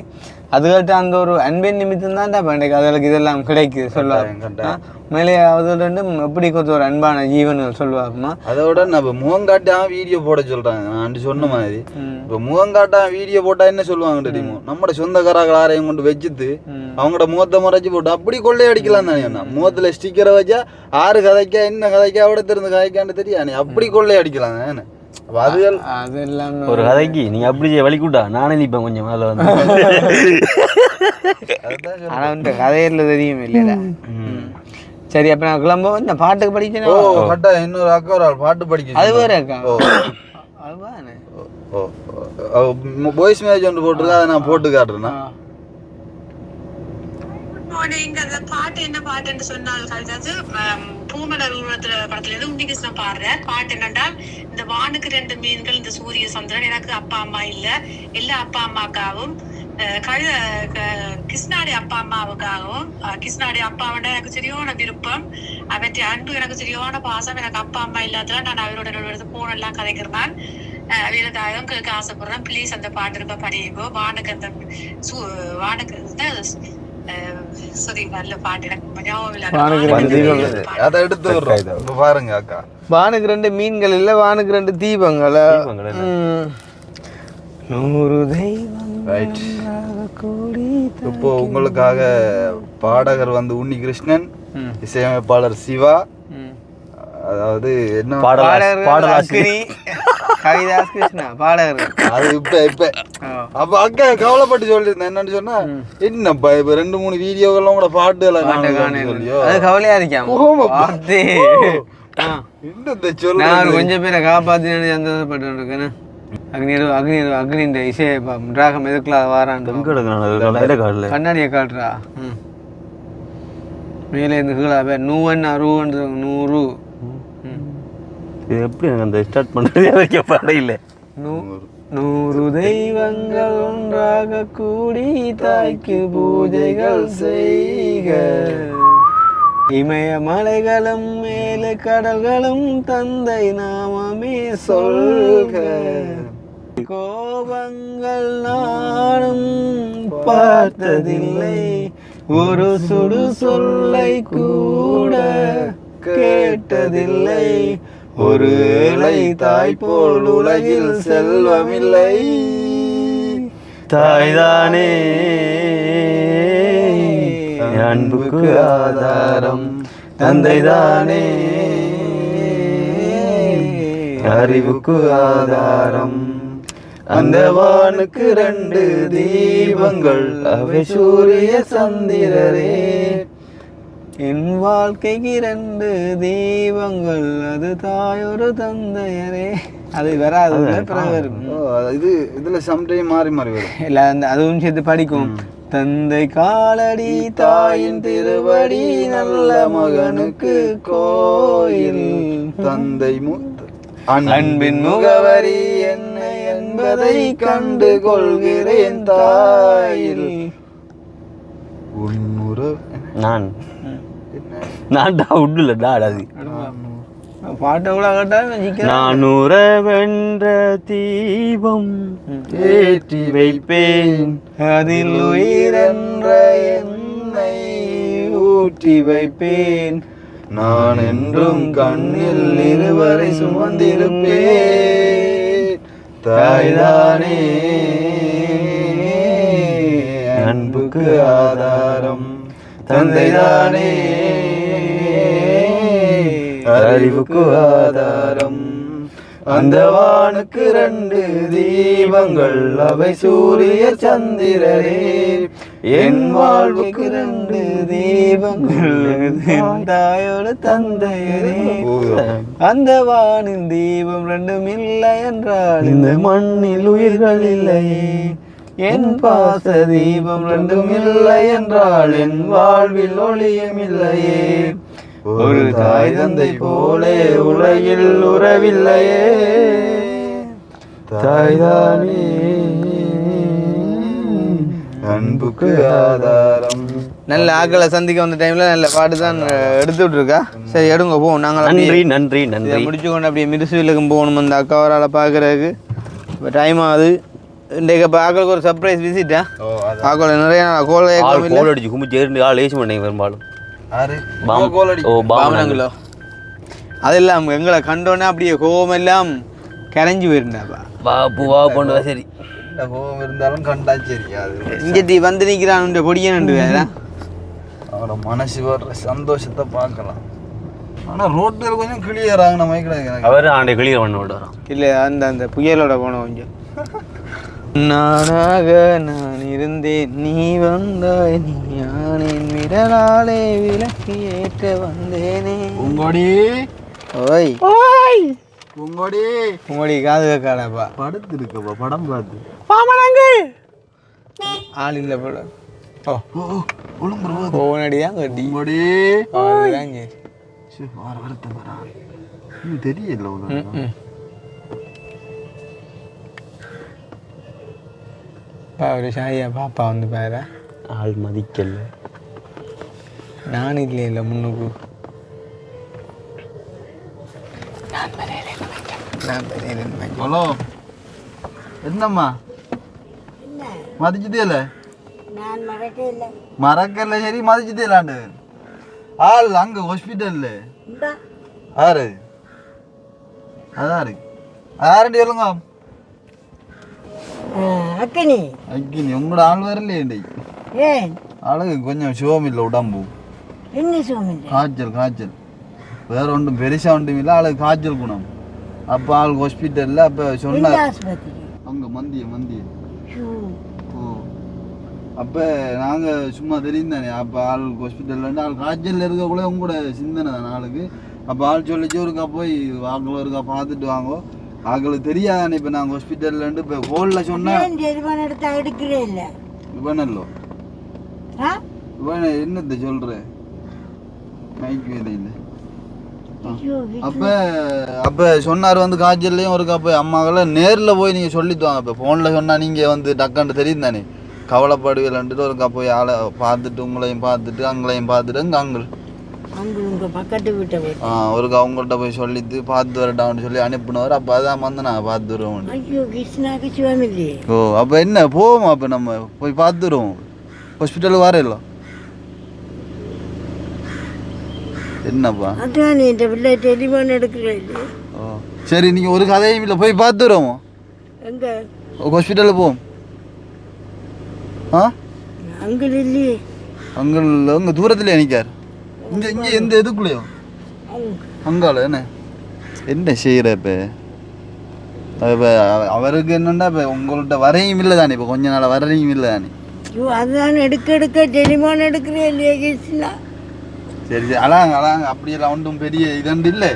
Speaker 3: அதுகிட்ட அந்த ஒரு அன்பின் நிமித்தம் தான்டா இப்போ இன்றைக்கு அதுகளுக்கு இதெல்லாம் கிடைக்குது சொல்லுவாங்க. மேலே அதுல எப்படி கொஞ்சம் ஒரு அன்பான ஜீவன்கள் சொல்லுவாங்கம்மா.
Speaker 1: அதோட நம்ம முகம் காட்டாம வீடியோ போட சொல்றாங்க. நான் சொன்ன மாதிரி இப்போ முகம் காட்டாம வீடியோ போட்டா என்ன சொல்லுவாங்க தெரியுமோ, நம்மட சொந்தக்காரர்கள் யாரையும் கொண்டு வச்சுட்டு அவங்களோட முகத்தை மறைச்சு போட்டு அப்படி கொள்ளையடிக்கலாம் தானே. முகத்துல ஸ்டிக்கரை வச்சா ஆறு கதைக்கா என்ன கதைக்கா அவட திறந்து கதைக்கான்னு தெரியாது, அப்படி கொள்ளையடிக்கலாம் தானே.
Speaker 4: ஒரு கதைக்கு நீங்க அப்படி வலிக்கூட்டா நானே நிப்பேன் கொஞ்சம் மேல வந்து.
Speaker 3: ஆனா இந்த கதையில தெரியும் இல்லையா. சரி அப்ப நான் கிளம்ப இந்த பாட்டுக்கு படிக்கணும்.
Speaker 1: ஓ கட்டா இன்னொரு அக்கா ஒரு பாட்டு படிக்க
Speaker 3: அது வேற அக்கா.
Speaker 1: பாய்ஸ் மேரேஜ் ஒன்று போட்டுருக்கா, அதை நான் போட்டு காட்டுறேன்னா.
Speaker 5: பாட்டு என்ன பாட்டுன்னு சொன்னால் பூமலர் உருவத்துல படத்துல இருந்து உன்னிகிருஷ்ணன் பாடுறார். பாட்டு என்னன்னா, இந்த வானுக்கு 2 மீன்கள் இந்த சூரிய சந்திரன், எனக்கு அப்பா அம்மா இல்ல, எல்லா அப்பா அம்மாக்காகவும் கிருஷ்ணாடி அப்பா அம்மாவுக்காகவும், கிருஷ்ணாடி அப்பாவோட எனக்கு சரியான விருப்பம், அவற்றை அன்பு எனக்கு சரியான பாசம், எனக்கு அப்பா அம்மா இல்லாததுல நான் அவரோட போன் எல்லாம் கதைக்கிறேன், அவர்களுக்காகவும் கேட்க ஆசைப்படுறேன். ப்ளீஸ் அந்த பாட்டு இருப்ப படியுங்கோ. வானுக்கு அந்த வானுக்கு நல்ல பாட்டு எனக்கு
Speaker 1: பாருங்க அக்கா.
Speaker 3: வானுக்கு 2 மீன்கள் இல்ல, வானுக்கு 2 தீபங்கள். 100 தெய்வங்கள்.
Speaker 1: இப்போ உங்களுக்காக பாடகர் வந்து உன்னிகிருஷ்ணன், இசையமைப்பாளர் சிவா, அதாவது என்ன
Speaker 3: கவிதாஸ் கிருஷ்ணா பாடகர்.
Speaker 1: அது இப்ப அப்ப அக்கா கவலைப்பட்டு சொல்லியிருந்தேன். என்னன்னு சொன்னா என்னப்பா இப்ப 2-3 வீடியோக்கெல்லாம் கூட பாட்டு
Speaker 3: அது கவலையா இருக்கேன். கொஞ்சம் பேரை காப்பாத்தி சந்தோஷப்பட்டு இருக்கேன். அக்னி இசையை ராகம் எதுக்குள்ள வாரான் கண்ணாடியை காட்டுறா மேலே இருந்து கீழே 100
Speaker 4: எப்படி அந்த ஸ்டார்ட் பண்ணுறது அதுக்கு படையில
Speaker 3: 100 தெய்வங்கள் ஒன்றாக கூடி தாய்க்கு பூஜைகள் செய்க, இமய மலைகளும் மேலே கடல்களும் தந்தை நாமமே சொல்க, கோபங்கள் நானும் பார்த்ததில்லை, ஒரு சுடு சொல்லை கூட கேட்டதில்லை, ஒரு ஏழை தாய் போல் உலகில் செல்வமில்லை,
Speaker 4: தாய்தானே அன்புக்கு ஆதாரம், தந்தைதானே
Speaker 1: அறிவுக்கு ஆதாரம். அந்த வானுக்கு 2 தீபங்கள் அவை சூரிய சந்திரரே.
Speaker 3: என் வாழ்க்கைக்கு 2 தீபங்கள் அது தாயொரு தந்தையரே. அது வராது பிறகு வரும்.
Speaker 1: இது இதுல சம்டைம் மாறி மாறி வரும்.
Speaker 3: இல்லை அதுவும் சேர்த்து படிக்கும். தந்தை காலடி தாயின் திருவடி நல்ல மகனுக்கு கோயில்.
Speaker 1: தந்தை அன்பின் முகவரி என்ன என்பதை கண்டு கொள்கிறேன் தாயில்.
Speaker 4: நான் உண்டுல டாடாது
Speaker 3: பாட்டை கூட கேட்டாலும்
Speaker 4: நான் உறவென்ற தீபம் ஏற்றி வைப்பேன்
Speaker 3: அதில் உயிரென்ற என்னை ஊற்றி வைப்பேன்.
Speaker 1: நான் என்றும் கண்ணில் இருவரை சுமந்திருப்பேன். தாய்தானே அன்புக்கு ஆதாரம். தந்தைதானே அறிவுக்கு ஆதாரம். அந்த வானுக்கு 2 தீபங்கள் அவை சூரிய சந்திரரே. என் வாழ்வுக்கு 2 தீபங்கள்
Speaker 3: தாயோட தந்தையரே. அந்த வானின் தீபம் 2 இல்லை என்றால் இந்த மண்ணில் உயிர்கள் இல்லையே. என் பாச தீபம் 2 இல்லை என்றால் என் வாழ்வில் ஒளியும் இல்லையே. ஒரு தாய் தந்தை போலே உலகில் உறவில்லையே.
Speaker 1: தாய்தானே அன்புக்கு ஆதாரம்.
Speaker 3: நல்ல ஆக்களை சந்திக்க வந்த டைம்ல நல்ல பாட்டு தான் எடுத்து விட்டுருக்கா. சரி எடுங்க போவோம். நாங்கள்
Speaker 4: நன்றி நன்றி நன்றி.
Speaker 3: முடிச்சு கொண்டு அப்படியே மிருசுவிலுக்கும் போகணும் அந்த அக்காவரால் பார்க்குறதுக்கு. இப்போ டைம் ஆகுது. இன்றைக்கு இப்போ ஆக்களுக்கு ஒரு சர்ப்ரைஸ் விசிட்டா. ஆக்களை நிறைய கோலை
Speaker 4: கோல் அடிச்சு கும்பிச்சு 2 ஆள் ஏசி பண்ணீங்க பெரும்பாலும்.
Speaker 3: பாமனங்களோ அதெல்லாம் எங்களை கண்டோன்னே அப்படியே கோவம் எல்லாம் கரைஞ்சி போயிருந்தாப்பா.
Speaker 4: வா போண்டு சரி
Speaker 1: கோவம் இருந்தாலும் கண்டா சரி. அது
Speaker 3: இஞ்சி வந்து நிற்கிறான் பொடியன்னு வேற
Speaker 1: அவனோட மனசு வர்ற சந்தோஷத்தை பார்க்கலாம். ஆனால் ரோட்டில் கொஞ்சம் கிளியர் ஆகின மாதிரி கிடையாது.
Speaker 4: அவர் ஆண்டை கிளியர் பண்ண விடுறோம்.
Speaker 3: இல்லை அந்த புயலோட போனோம் கொஞ்சம். நானாக நான் இருந்தேன் நீ வந்தாய் நீ யானேன் விரலாலே விளக்கு ஏற்ற வந்தேனே.
Speaker 1: உங்கோடி
Speaker 3: ஓய்
Speaker 1: ஓய் உங்கோடி
Speaker 3: உங்கடி காது கேட்காடாப்பா.
Speaker 1: படுத்து இருக்கப்பா படம் பார்த்து
Speaker 3: பாமனங்கள் ஆள் இல்லை போல. ஓ
Speaker 1: ஒழுங்கு
Speaker 3: போனடிதான் கட்டி
Speaker 1: உங்கோடி
Speaker 3: அதுதாங்க
Speaker 1: வார வருத்தம் வரா இன்னும் தெரியல.
Speaker 3: ஒரு ஷாயா பாப்பா வந்து பாரு.
Speaker 4: ஆள் மதிக்கல.
Speaker 3: நான் இல்லை முன்னுக்கு
Speaker 1: ஹலோ என்னம்மா மதிச்சுதே இல்லை
Speaker 2: நான் மறக்கல.
Speaker 1: மறக்கல சரி மதிச்சுதே இல்லாண்டு ஆள் அங்கே ஹாஸ்பிட்டல்ல ஆறு அதான் இருக்கு ஆரண்டி சொல்லுங்க.
Speaker 2: அக்கினி
Speaker 1: அக்கினி உங்களோட ஆள் வரலையே.
Speaker 2: ஏன்
Speaker 1: ஆளுக்கு கொஞ்சம் சிவம் இல்லை உடம்பு.
Speaker 2: என்ன சோமில்லை?
Speaker 1: காய்ச்சல் வேற ஒன்றும் பெருசா ஒன்றும் இல்லை. ஆளுக்கு காய்ச்சல் குணம். அப்போ ஆள் ஹாஸ்பிட்டலில் அப்போ சொன்னார்
Speaker 2: ஆஸ்பத்திரி
Speaker 1: அங்கே மந்திய ஓ அப்போ நாங்கள் சும்மா தெரியும் தானே. அப்போ ஆள் ஹாஸ்பிட்டலில் ஆள் காய்ச்சல் இருக்கக்குள்ள உங்களோட சிந்தனை தானே ஆளுக்கு. அப்போ ஆள் சொல்லிச்சு ஒருக்கா போய் ஆக்கள் ஒருக்கா பார்த்துட்டு வாங்கோ. ஆக்களுக்கு தெரியாதானே. இப்போ நாங்கள் ஹாஸ்பிட்டல்லேருந்து இப்போ ஹோலில் சொன்னேன்
Speaker 2: எடுத்தா எடுக்கிறே இல்லை
Speaker 1: இவனல்லோ இவன் என்னத்தை சொல்கிறேன் மைக்கு வேலை இல்லை. அப்போ சொன்னார் வந்து காய்ச்சல்லையும் ஒருக்கா போய் அம்மாக்களை நேரில் போய் நீங்கள் சொல்லிட்டு வாங்க. இப்போ ஃபோனில் சொன்னால் நீங்கள் வந்து டக்காண்டு தெரியும் தானே. கவலைப்படுவீங்கன்ட்டு ஒருக்கா போய் ஆளை பார்த்துட்டு உங்களையும் பார்த்துட்டு அங்களையும் பார்த்துட்டு அங்கே
Speaker 2: பக்கத்து வீட்டை
Speaker 1: ஒருக்கா அவங்கள்ட்ட போய் சொல்லிட்டு பார்த்து வரட்டான்னு சொல்லி அனுப்பினவர். அப்போ அதான் வந்து நான் பார்த்து வருவோம்.
Speaker 2: ஐயோ கிருஷ்ணாக்கு சிவமில்லையே.
Speaker 1: ஓ அப்போ என்ன போவோமா? அப்போ நம்ம போய் பார்த்து வருவோம். ஹாஸ்பிட்டலுக்கு வரையில என்னப்பா
Speaker 2: அதான் இந்த பிள்ளை டெலிஃபோன் எடுக்கிறேன்.
Speaker 1: ஓ சரி நீங்கள் ஒரு கதையும் இல்லை போய் பார்த்து வருவோம்.
Speaker 2: எங்கே
Speaker 1: ஹாஸ்பிட்டலில் போவோம். ஆ
Speaker 2: அங்கே இல்லையே.
Speaker 1: அங்கே தூரத்தில் நிற்கார். இங்கே எந்த இதுக்குள்ளேயோ அங்கால என்ன செய்கிற இப்போ இப்போ அவருக்கு என்னென்னா இப்போ உங்கள்கிட்ட வரையும் இல்லை தானே, இப்போ கொஞ்ச நாள் வரையும் இல்லை தானே.
Speaker 2: ஐயோ அதுதான் எடுக்க டெலிஃபோன் எடுக்கிறேன் இல்லையா கிருஷ்ணா.
Speaker 1: சரி சரி அலாங்க அப்படியெல்லாம் ஒன்றும் பெரிய இதண்டு இல்லை.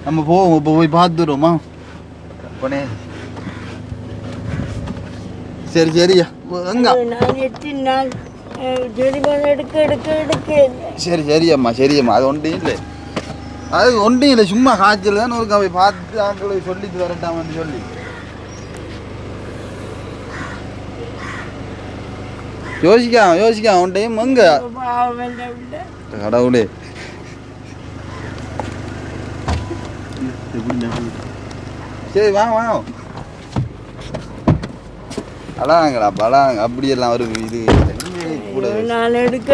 Speaker 1: நம்ம போவோம், இப்போ போய் பார்த்துருவோமா போனே. சரி சரியா எங்க
Speaker 2: நான் 8 நாள் டெலிஃபோன் எடுக்க
Speaker 1: சரி சரியம்மா அது ஒன்றும் இல்லை, அது ஒன்றும் இல்லை, சும்மா காய்ச்சல் தான். ஒரு போய் பார்த்து ஆக்களை சொல்லிட்டு வரட்டாமன்னு சொல்லி யோசிக்காம ஒன் டைம் எங்க கடவுளே. சரி வாங்க அழாங்கடாப்பா அழாங்க, அப்படியெல்லாம் ஒரு இது கூட
Speaker 2: நான் எடுக்க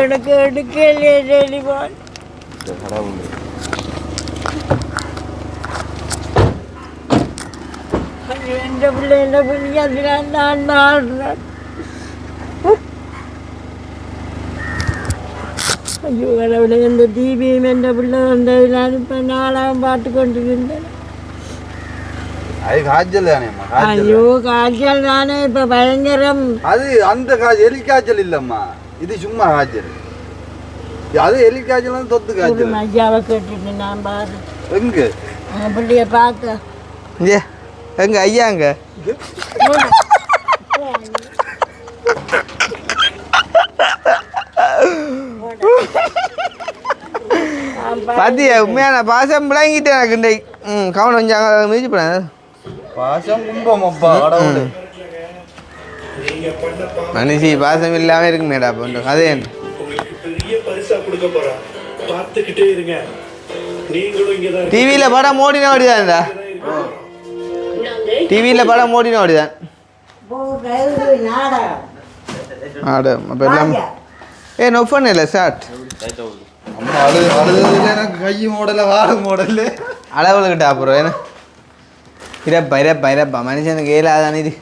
Speaker 2: இல்லையே டெலிஃபோன்.
Speaker 1: கடவுளே
Speaker 2: எந்த பிள்ளை என்ன பண்ணி அதனால் நான் ஆடுறேன். ஐயோ கடவுளே, இந்த டிவியும் எந்த பிள்ளை வந்தது நான் இப்போ நாளாக பார்த்து கொண்டிருந்தேன்.
Speaker 1: அது காய்ச்சல் தானேம்மா,
Speaker 2: ஐயோ காய்ச்சல் தானே இப்போ பயங்கரம்.
Speaker 1: அது அந்த எலி காய்ச்சல் இல்லைம்மா, இது சும்மா காய்ச்சல். அது எலி காய்ச்சல் தொத்து காய்ச்சல்.
Speaker 2: ஐயாவை கேட்டுட்டு நான் பாரு
Speaker 1: எங்க
Speaker 2: என் பிள்ளைய பார்க்க
Speaker 3: ஏ எங்க ஐயாங்க பாத்தியா உண்மையான பாசம் விளங்கிட்டேன் எனக்கு இந்த கவனம் கொஞ்சம் மிதிச்சு போனேன்.
Speaker 1: பாசம் கும்பம் அப்பா கடவுளே.
Speaker 3: மனுஷி பாசம் இல்லாம இருக்கு மேடா அப்போ அதே டிவியில படம் ஓடினா ஓடிதான்டா, டிவியில படம் ஓடினா ஓடிதான் ஆடு அப்போ எல்லாம் நொஃபன் இல்லை ஷார்ட்
Speaker 1: அம்மா அழுதுல எனக்கு கை மாடல வாடு மாடல்
Speaker 3: அளவுகிட்ட அப்புறம் ஏன்னா இரப்பா மனுஷனுக்கு ஏலாதானே இது.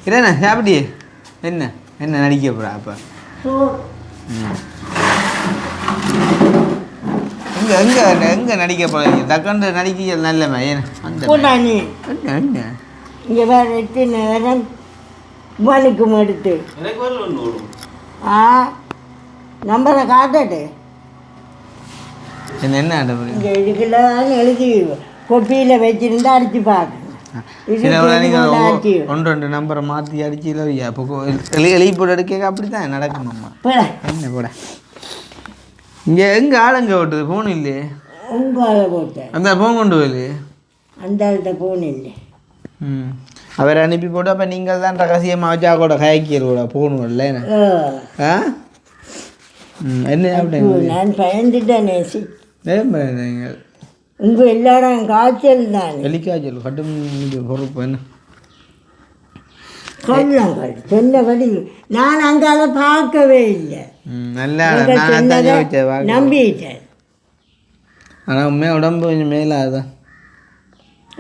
Speaker 3: இல்லைண்ணா சாப்பிட்டியே என்ன நடிக்க போகிறா அப்போ எங்கே நடிக்க போகிறீங்க தக்கண்டு நடிக்க நல்ல ஏன்னா அந்த
Speaker 2: இங்கே வேறு 8 நேரம் மணிக்கும் எடுத்து நம்பரை காட்டட்டு
Speaker 3: என்ன
Speaker 2: இங்கே இதுக்குலாம் எழுதி கொப்பியில் வச்சுருந்தா அடித்து பார்க்கணும்.
Speaker 3: ஒன்று நம்பரை மாற்றி அடிச்சு அப்போ எழுதி போட்டு எடுக்க அப்படி தான் நடக்கணும்மா. என்ன போட இங்கே எங்கே ஆளுங்க ஓட்டுது ஃபோன் இல்லையே,
Speaker 2: உங்களை போட்டேன்
Speaker 3: அந்த ஃபோன் கொண்டு போயில
Speaker 2: அந்த ஆள்கிட்ட ஃபோன் இல்லை.
Speaker 3: அவரை அனுப்பி போட்டு அப்போ நீங்கள் தான் ரகசியமாக வச்சா கூட கைக்கியல் கூட போகணும்ல ஆ என்ன
Speaker 2: நான் பயந்துட்டேனே.
Speaker 3: நீங்கள்
Speaker 2: உங்கள் எல்லாரும் காய்ச்சல் தான்
Speaker 3: எலிக்காய்ச்சல் கட்டும் பொறுப்பு என்ன
Speaker 2: சொன்னாங்கள் சொன்னபடி நான் அங்கால பார்க்கவே இல்லை.
Speaker 3: நல்லா
Speaker 2: நம்பிட்டேன்.
Speaker 3: ஆனால் உண்மையாக உடம்பு கொஞ்சம் மேலாதான்.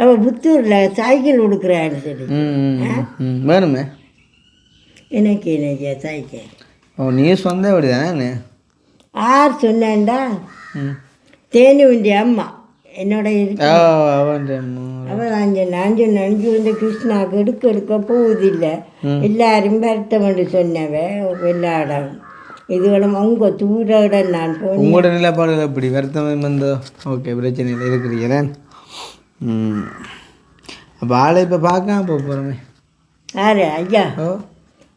Speaker 2: அவள் புத்தூரில் சைக்கிள் கொடுக்குறான்னு சொல்லி
Speaker 3: வேணுமே
Speaker 2: எனக்கு என்ன சைக்கிள்.
Speaker 3: ஓ நீ சொந்த வீடு தானே?
Speaker 2: யார் சொன்னேன்டா? தேனுவிൻ്റെ அம்மா என்னோட அவள் நான் இந்த கிருஷ்ணாவுக்கு எடுக்க போவதில்லை எல்லாரும் வருத்தம் சொன்னவ எல்லாடம் இதுகளும் அவங்க தூர இடம் நான் போனேன்.
Speaker 3: உங்களோட நிலப்பாடுகள் எப்படி வருத்தம் வந்தோ? ஓகே பிரச்சனை இல்லை இருக்கிறீங்க. அப்போ ஆளை இப்போ பார்க்காம போகிறோமே
Speaker 2: யாரு ஐயா?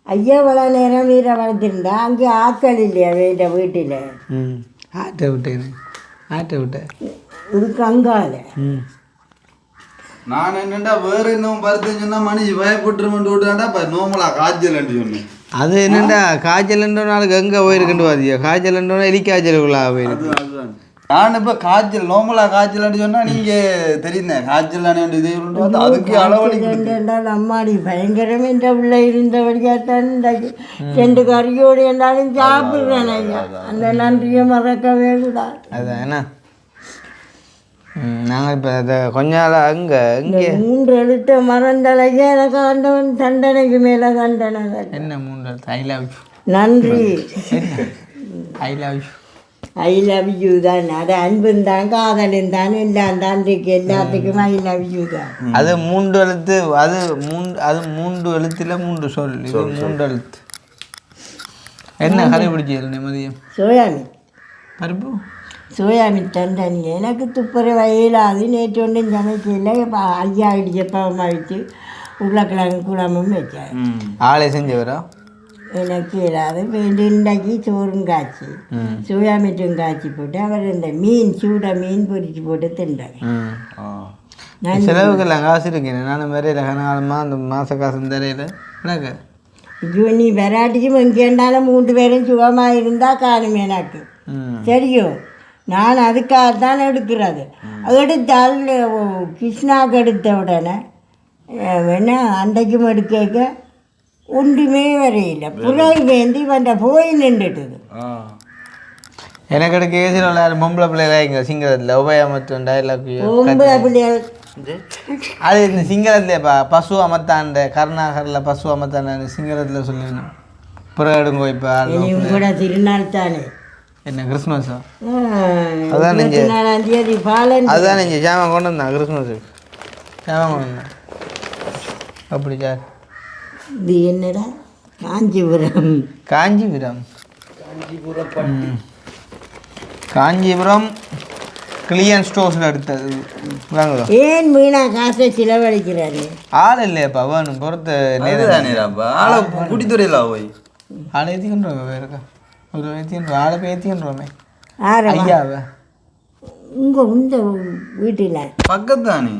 Speaker 2: ஐயா இவ்வளோ நேரம் வீரை வளர்த்துருந்தா அங்கே ஆக்கள் இல்லையா வீட்டில்?
Speaker 3: ஆட்டை விட்டேன்
Speaker 2: இதுக்கு அங்கால
Speaker 1: நான் என்னண்டா வேற இன்னும் பருத்தம் சொன்னா மனுஷி பயப்பட்டுருமெண்டு விட்டாண்டா இப்போ நோமலா காய்ச்சல் சொன்னேன்.
Speaker 3: அது என்னண்டா காய்ச்சல் நாளுக்கு எங்கே போயிருக்குன்னு பாதியா? காய்ச்சல் எலிக்காய்ச்சலுக்குள்ளா போயிருக்கு.
Speaker 1: நான் இப்போ காய்ச்சல் நோமலா காய்ச்சல் சொன்னால் நீங்கள் தெரியுங்க காய்ச்சல் இது அதுக்கு அளவழிக்கின்றால்
Speaker 2: அம்மாடி பயங்கரம் என்ற பிள்ளை இருந்தபடியாத்தான் இந்த 2 கறியோடு எல்லாரும் சாப்பிட்றேன் ஐயா. அந்த நன்றியை மறக்கவே கூடாது.
Speaker 3: அதான் என்ன நாங்கள் இப்போ அதை கொஞ்ச நாள் அங்கே இங்கே
Speaker 2: 3 எழுத்த மறந்தலையே எனக்கு ஆண்டவன் தண்டனைக்கு மேலே தண்டனை.
Speaker 3: என்ன 3 எழுத்து? I love you.
Speaker 2: நன்றி.
Speaker 3: I love you.
Speaker 2: I love you தான். அது அன்பும் தான் காதலும் தான் எல்லாம் தான் இருக்கு. எல்லாத்துக்கும் ஐ லவ் யூ தான்.
Speaker 3: அது 3 எழுத்து. அது 3 எழுத்துல 3 சொல். இது 3 எழுத்து. என்ன கறி பிடிச்சது மதியம்?
Speaker 2: சோயாமீன்.
Speaker 3: பருப்பு
Speaker 2: சோயாமீன் தண்டனி எனக்கு துப்புற வயலாது. நேற்று ஒன்றும் சமைக்கல. ஐயா இடிச்சப்பமா வச்சு உருளைக்கிழங்கு குழம்பும் வச்சேன்.
Speaker 3: ஆளை செஞ்சவரா?
Speaker 2: எனக்கு ஏதாவது இன்றைக்கு சோறும் காய்ச்சி சோயாமீட்டும் காய்ச்சி போட்டு அவர் இந்த மீன் சூட மீன் பொரிச்சு போட்டு திண்டாங்க.
Speaker 3: செலவுக்கெல்லாம் காசு இருக்கேன். நானும் வரையில கனகாலமாக அந்த மாத காசு தரையில் எனக்கு
Speaker 2: ஐயோ நீ வெராட்டிக்கும் எங்கேண்டாலும் 3 பேரும் சுகமாக இருந்தால் காணும் எனக்கு. சரியோ நான் அதுக்காகத்தான் எடுக்கிறது. எடுத்தால் கிருஷ்ணாவுக்கு எடுத்த உடனே வேணா அன்றைக்கும் எடுக்க ஒன்றுமே வரையில புலை வேண்டி வந்த போய் நின்றுட்டுது.
Speaker 3: எனக்கு எடுக்க ஏசியில் விளையாடு பொம்பளை பிள்ளைகளா இங்கே சிங்களத்தில் உபயமத்தும் டைலாக்
Speaker 2: பொம்பளை பிள்ளைகள்
Speaker 3: அது இந்த சிங்களத்துலேப்பா பசு அமர்த்தாண்ட கருணாகரில் பசு அமர்த்தாண்ட சிங்களத்தில் சொல்லிடணும். பிறகு எடுங்கோ இப்போ
Speaker 2: கூட திருநாள் தானே.
Speaker 3: என்ன கிறிஸ்மஸா?
Speaker 2: 24ஆம் தேதி பாலன்.
Speaker 3: அதுதான் நீங்கள் ஜாமான் கொண்டு வந்தான் கிறிஸ்மஸுக்கு ஜாமான் கொண்டு வந்தேன். அப்படி சார்
Speaker 2: இது என்னடா காஞ்சிபுரம்.
Speaker 3: காஞ்சிபுரம் கிளியன் ஸ்டோர்ஸில் எடுத்தது.
Speaker 2: ஏன் வீணா காசை செலவழிக்கிறாரு?
Speaker 3: ஆள் இல்லையாப்பா வேணும் பொறுத்த
Speaker 1: ஆளை குடித்துறையில போய்
Speaker 3: ஆளை ஏற்றிக்கின்றோம் இருக்கா ஒரு ஏற்றிக்கின்றோம் ஆளை போய் ஏற்றிக்கின்றோமே
Speaker 2: ஆரம்பா
Speaker 3: ஐயாவை
Speaker 2: இந்த வீட்டில்
Speaker 1: பக்கத்து தானே.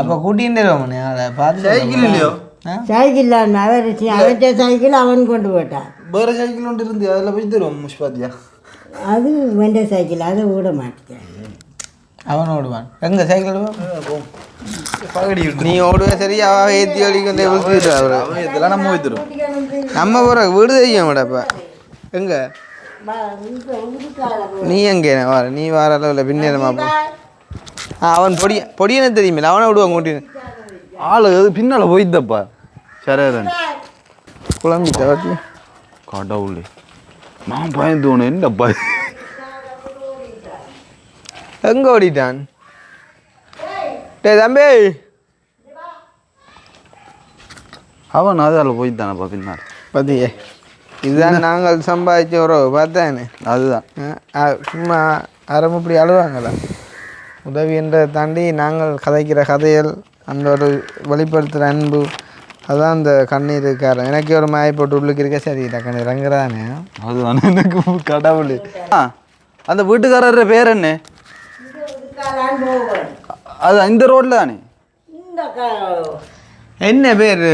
Speaker 3: அப்போ கூட்டிகிட்டே வருவானே ஆளை பார்த்து.
Speaker 1: சைக்கிள் இல்லையோ?
Speaker 2: சைக்கிள் அவர் அவற்ற சைக்கிள் அவன் கொண்டு போட்டான்.
Speaker 1: வேற சைக்கிள் ஒன்று இருந்து அதில் போய் தருவோம் முஷ்பாத்தியா.
Speaker 2: அது வெண்ட சைக்கிள் அதை விட மாட்டேன்.
Speaker 3: அவன் ஓடுவான். எங்கே சைக்கிள் நீ ஓடுவே சரி அவன் ஏற்றி வலிக்கு
Speaker 1: இதெல்லாம் நம்ம போய் தருவோம்.
Speaker 3: நம்ம போகிற வீடு தெரியும் விடப்பா. எங்கே நீ எங்கே வர நீ வர அளவில் பின்னேறமா போ. அவன் பொடியனை தெரியுமில்ல அவனை விடுவான் கூட்டின்னு.
Speaker 1: ஆளு பின்னால் போய்தப்பா சரேரன்
Speaker 3: குழம்பிட்ட வாட்டி
Speaker 1: கடவுளே நான் பயந்தோன்னு என்னப்பா.
Speaker 3: எங்கே ஓடிட்டான்? டே தம்பி
Speaker 1: அவன் அதால் போய்தானப்பா பின்னால்.
Speaker 3: பார்த்தியே இதுதான் நாங்கள் சம்பாதிச்ச உறவு பார்த்தானே.
Speaker 1: அதுதான்
Speaker 3: சும்மா அறம் இப்படி அழுவாங்களா? உதவி என்றதை தாண்டி நாங்கள் கதைக்கிற கதைகள் அந்த ஒரு வெளிப்படுத்துகிற அன்பு அதுதான் அந்த கண்ணீர் இருக்காரு. எனக்கு ஒரு மாயை போட்டு உள்ளுக்கு இருக்க சரிடா கண்ணீர் இறங்குறானே.
Speaker 1: அதுதான் எனக்கு கடவுள். அந்த வீட்டுக்காரர் பேர் என்ன? அது இந்த ரோட்டில் தானே.
Speaker 3: என்ன பேர்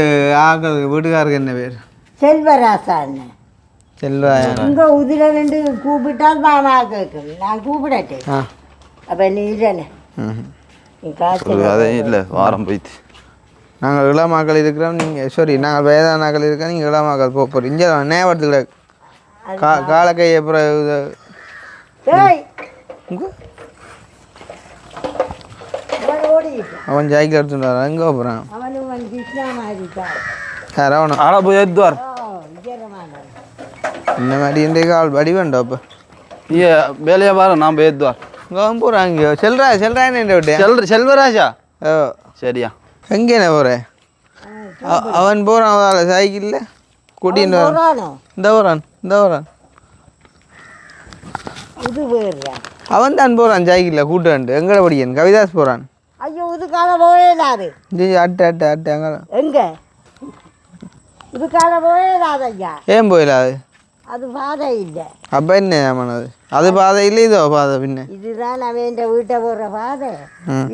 Speaker 3: ஆக்கள் வீட்டுக்காருக்கு என்ன பேர்?
Speaker 2: செல்வராசா.
Speaker 3: செல்வாயா?
Speaker 2: இங்கே உதிர ரெண்டு கூப்பிட்டால் மாமா கேட்கும். நான் கூப்பிடட்டேன். அப்போ நீ இல்லைண்ணே
Speaker 1: அதே இல்லை வாரம் போய்த்து.
Speaker 3: நாங்கள் இளமாக்கள் இருக்கிறோம். நீங்கள் சாரி நாங்கள் வயதானாக்கள் இருக்கோம். நீங்கள் இளமாக்கள் போக போகிறோம். இங்கே நேவரத்துக்கு காலக்கை அப்புறம் அவன் சைக்கிள் எடுத்துட்டு வரான். எங்கே போகிறான்? யார் அவனும்
Speaker 1: ஆளை போய் எடுத்துவார்.
Speaker 3: இந்த மாதிரி இன்றைக்கு ஆள் வடி வேண்டாம். அப்போ
Speaker 1: ஐயா வேலையா பாரு நான் போய் எடுத்துவார்.
Speaker 3: இங்கே அவன் போகிறான். இங்கே செல்றான்னு விட்டேன்.
Speaker 1: செல்வராஜா? சரியா
Speaker 3: எங்கேண்ணே போகிறேன்? அவன் போகிறான் அவன் சைக்கிளில் கூட்டின்னு வரான். இந்த வரான் அவன் தான் போகிறான் சைக்கிளில் கூட்டாண்டு. எங்கட படிக்கன் கவிதாஸ் போகிறான்.
Speaker 2: ஐயோ இதுக்காக போயிடாது.
Speaker 3: அட்டை அங்கே
Speaker 2: எங்கே இதுக்காக போயிடாது ஐயா.
Speaker 3: ஏன் போயிடாது?
Speaker 2: அது பாதை இல்லை.
Speaker 3: அப்போ என்ன ஆமாண்ணது? அது பாதை இல்லை இதோ பாதை பின்ன.
Speaker 2: இதுதான் அவன் வீட்டை போடுற பாதை.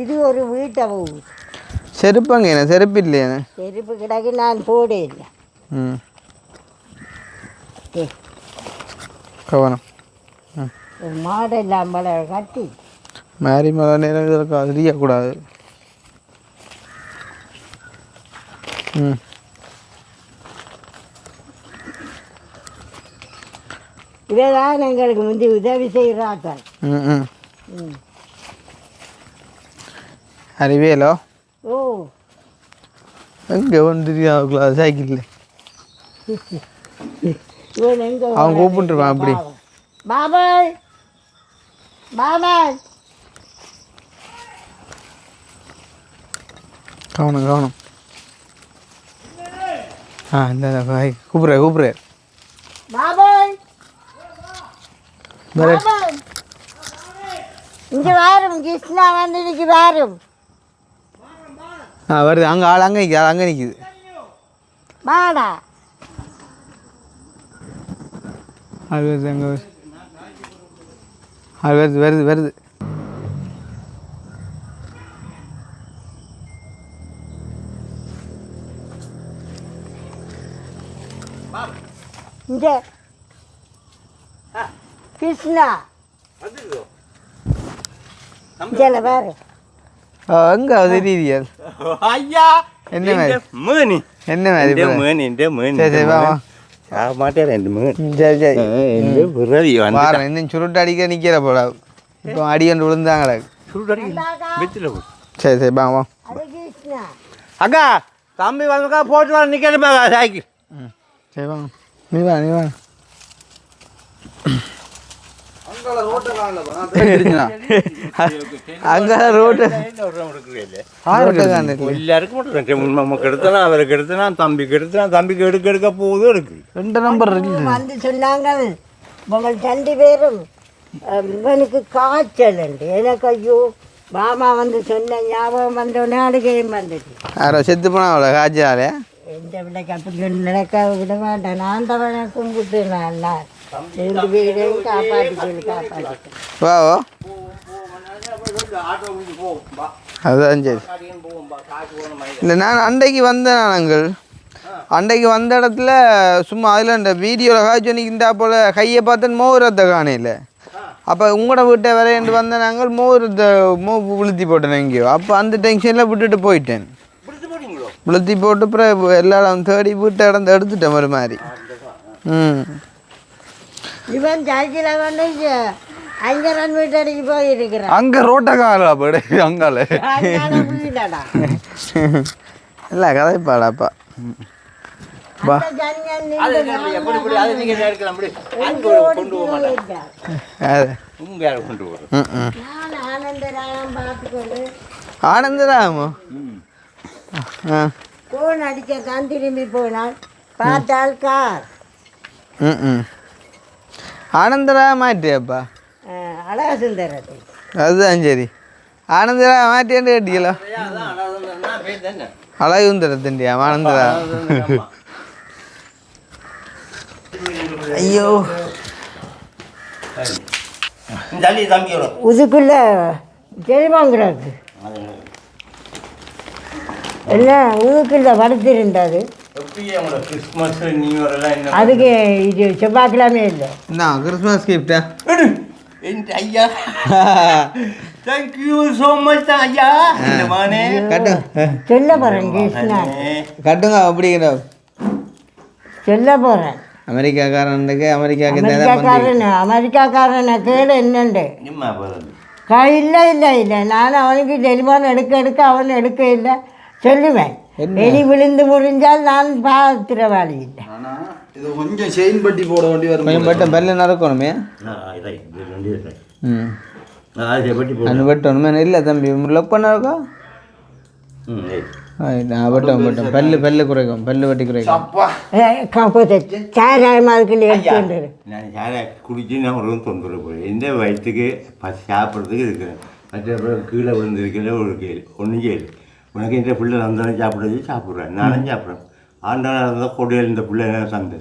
Speaker 2: இது ஒரு வீட்டை போகுது.
Speaker 3: செருப்பாங்க என்ன செருப்பு இல்லையாண்ணே?
Speaker 2: செருப்பு கிடக்கு நான் போட இல்லை.
Speaker 3: கவனம்
Speaker 2: ஒரு மாடை இல்லாமல் கட்டி
Speaker 3: மாறி மழை நேரம் இருக்கா தெரியக்கூடாது.
Speaker 2: இவைதான் எங்களுக்கு முந்தி உதவி செய்கிறார்கள்.
Speaker 3: அறிவியலோ?
Speaker 2: ஓ
Speaker 3: எங்கே வந்துருக்கா சைக்கிளில்?
Speaker 2: இவன் எங்கே
Speaker 3: அவன் கூப்பிட்டுருப்பான் அப்படி
Speaker 2: பாபாய் பாபாய்
Speaker 3: கவனம் இந்த கூப்பிட்றேன்
Speaker 2: பாபாய் பாபாய் இங்கே வரும் கிருஷ்ணா வந்துருக்கு வரும்
Speaker 3: வருது அங்கே ஆள் அங்கே நிற்கிது
Speaker 2: வாடா
Speaker 3: அது வருது அங்கே அது வருது
Speaker 2: இங்கே கிருஷ்ணா இங்கே பாரு
Speaker 3: எங்கே தெரியுது
Speaker 6: ஐயா
Speaker 3: என்ன மாதிரி
Speaker 6: மேனி
Speaker 3: என்ன மாதிரி சரி சரி வா
Speaker 6: மாட்டேன் ரெண்டு மேன்
Speaker 3: சரி சரி பாரு இன்னும் சுருட்டு அடிக்க நிற்கிற போல இப்போ அடி கொண்டு விழுந்தாங்களே சரி சரி வா வா
Speaker 2: அது கிருஷ்ணா
Speaker 6: அக்கா தம்பி வந்தக்கா போட்டு வர நிற்கிறப்பா சைக்கிள்
Speaker 3: ம் சரி வா நீ வா அங்கே ரோட்டு
Speaker 6: எல்லாருக்கும் மட்டும் எடுத்தனா அவருக்கு எடுத்தனா தம்பிக்கு எடுத்தனா தம்பிக்கு எடுக்க போகுது எடுக்கு
Speaker 3: 2 நம்பர்
Speaker 2: வந்து சொன்னாங்க உங்கள் 2 பேரும் இவனுக்கு காய்ச்சல் உண்டு எனக்கு ஐயோ மாமா வந்து சொன்ன ஞாபகம் வந்தோடனே அழுகையும் வந்துட்டு
Speaker 3: யாரோ செத்து போனா அவ்வளோ காய்ச்சாலே
Speaker 2: எந்த பிள்ளைக்கு அப்படி நடக்க விட மாட்டேன் நான் தவணை கும்பிட்டு நான் 2 பேரையும் காப்பாற்றிட்டேன்
Speaker 3: வா வா அதுதான் சரி இல்லை நான் அன்றைக்கு வந்தேன் நாங்கள் அன்றைக்கு வந்த இடத்துல சும்மா அதில் இந்த வீடியோவில் காய்ச்சி நிற்கின்றா போல் கையை பார்த்தேன் மோதிரத்தை காணையில் அப்போ உங்களோட வீட்டை வரையண்டு வந்த நாங்கள் மோதிரத்தை விழுத்தி போட்டேன் எங்கேயோ அப்போ அந்த டென்ஷனில் விட்டுட்டு போயிட்டேன் விழுத்தி போட்டு அப்புறம் எல்லாரும் தேடி வீட்டை இடந்து எடுத்துட்டேன் ஒரு மாதிரி ம்
Speaker 2: இவன் சைக்கிளை வந்து அங்கே ரன் வீட்டடிக்கு போயிருக்கிறான்
Speaker 1: அங்கே ரோட்டை கால போடு அங்கால
Speaker 2: வீடடா
Speaker 3: இல்லை கதைப்பாடாப்பா வா அது ஆனந்தராமோ
Speaker 2: போன் அடிக்க தான் திரும்பி போனால் பார்த்தால் கார்
Speaker 3: ம் ஆனந்தரா மாட்டியாப்பா
Speaker 2: அழகா சுந்தரத்தை
Speaker 3: அதுதான் சரி ஆனந்தரா மாட்டியான்னு கேட்டீங்களா அழகுந்தரத்தின்டியா ஆனந்தரா ஐயோ
Speaker 2: இதுக்குள்ள ஜெயமாங்கிறாக்கு எல்லாம் இதுக்குள்ள படுத்திருந்தது அதுக்கு இது செவ்வாய்க்கிழமை இல்லை
Speaker 3: என்ன கிறிஸ்மஸ் கிஃப்டா
Speaker 6: ஐயா தேங்க்யூ ஸோ மச் ஐயா
Speaker 3: கட்டும்
Speaker 2: சொல்ல போகிறேன் கிருஷ்ணா
Speaker 3: கட்டுங்க அப்படிங்கிற
Speaker 2: சொல்ல போகிறேன்
Speaker 3: அமெரிக்காக்காரனுக்கு
Speaker 2: அமெரிக்காக்காரனை கேடு என்னண்டு இல்லை இல்லை இல்லை நான் அவனுக்கு டெலிஃபோன் எடுக்க அவன் எடுக்க இல்லை சொல்லுவேன் எலி விழுந்து முறிஞ்சால் நான் பாத்திரவாளி இல்லை
Speaker 1: இது கொஞ்சம் செயின் பட்டி போட வேண்டி வரும்
Speaker 3: கொஞ்சம் பட்டம் பெல்ல நடக்கணுமே ம் அது பட்டணுமே இல்லை தம்பி லொக் பண்ண இருக்கா பட்டம் பல்லு குறைக்கும் பல்லு வட்டி குறைக்கும்
Speaker 2: சாராயமாக இருக்குல்ல எடுத்து
Speaker 6: நான் சாராய குடிச்சு நான் ஒரு தொந்தரவு போய் எந்த வயிற்றுக்கு சாப்பிட்றதுக்கு இருக்கிறேன் மற்ற கீழே விழுந்திருக்கிற ஒரு கேள்வி ஒன்றும் கேள்வி உனக்கு இந்த பிள்ளை வந்தாலும் சாப்பிட்றேன் நானும் சாப்பிட்றேன் ஆண்டாள் இருந்தால் கொடையில் இந்த பிள்ளை தந்து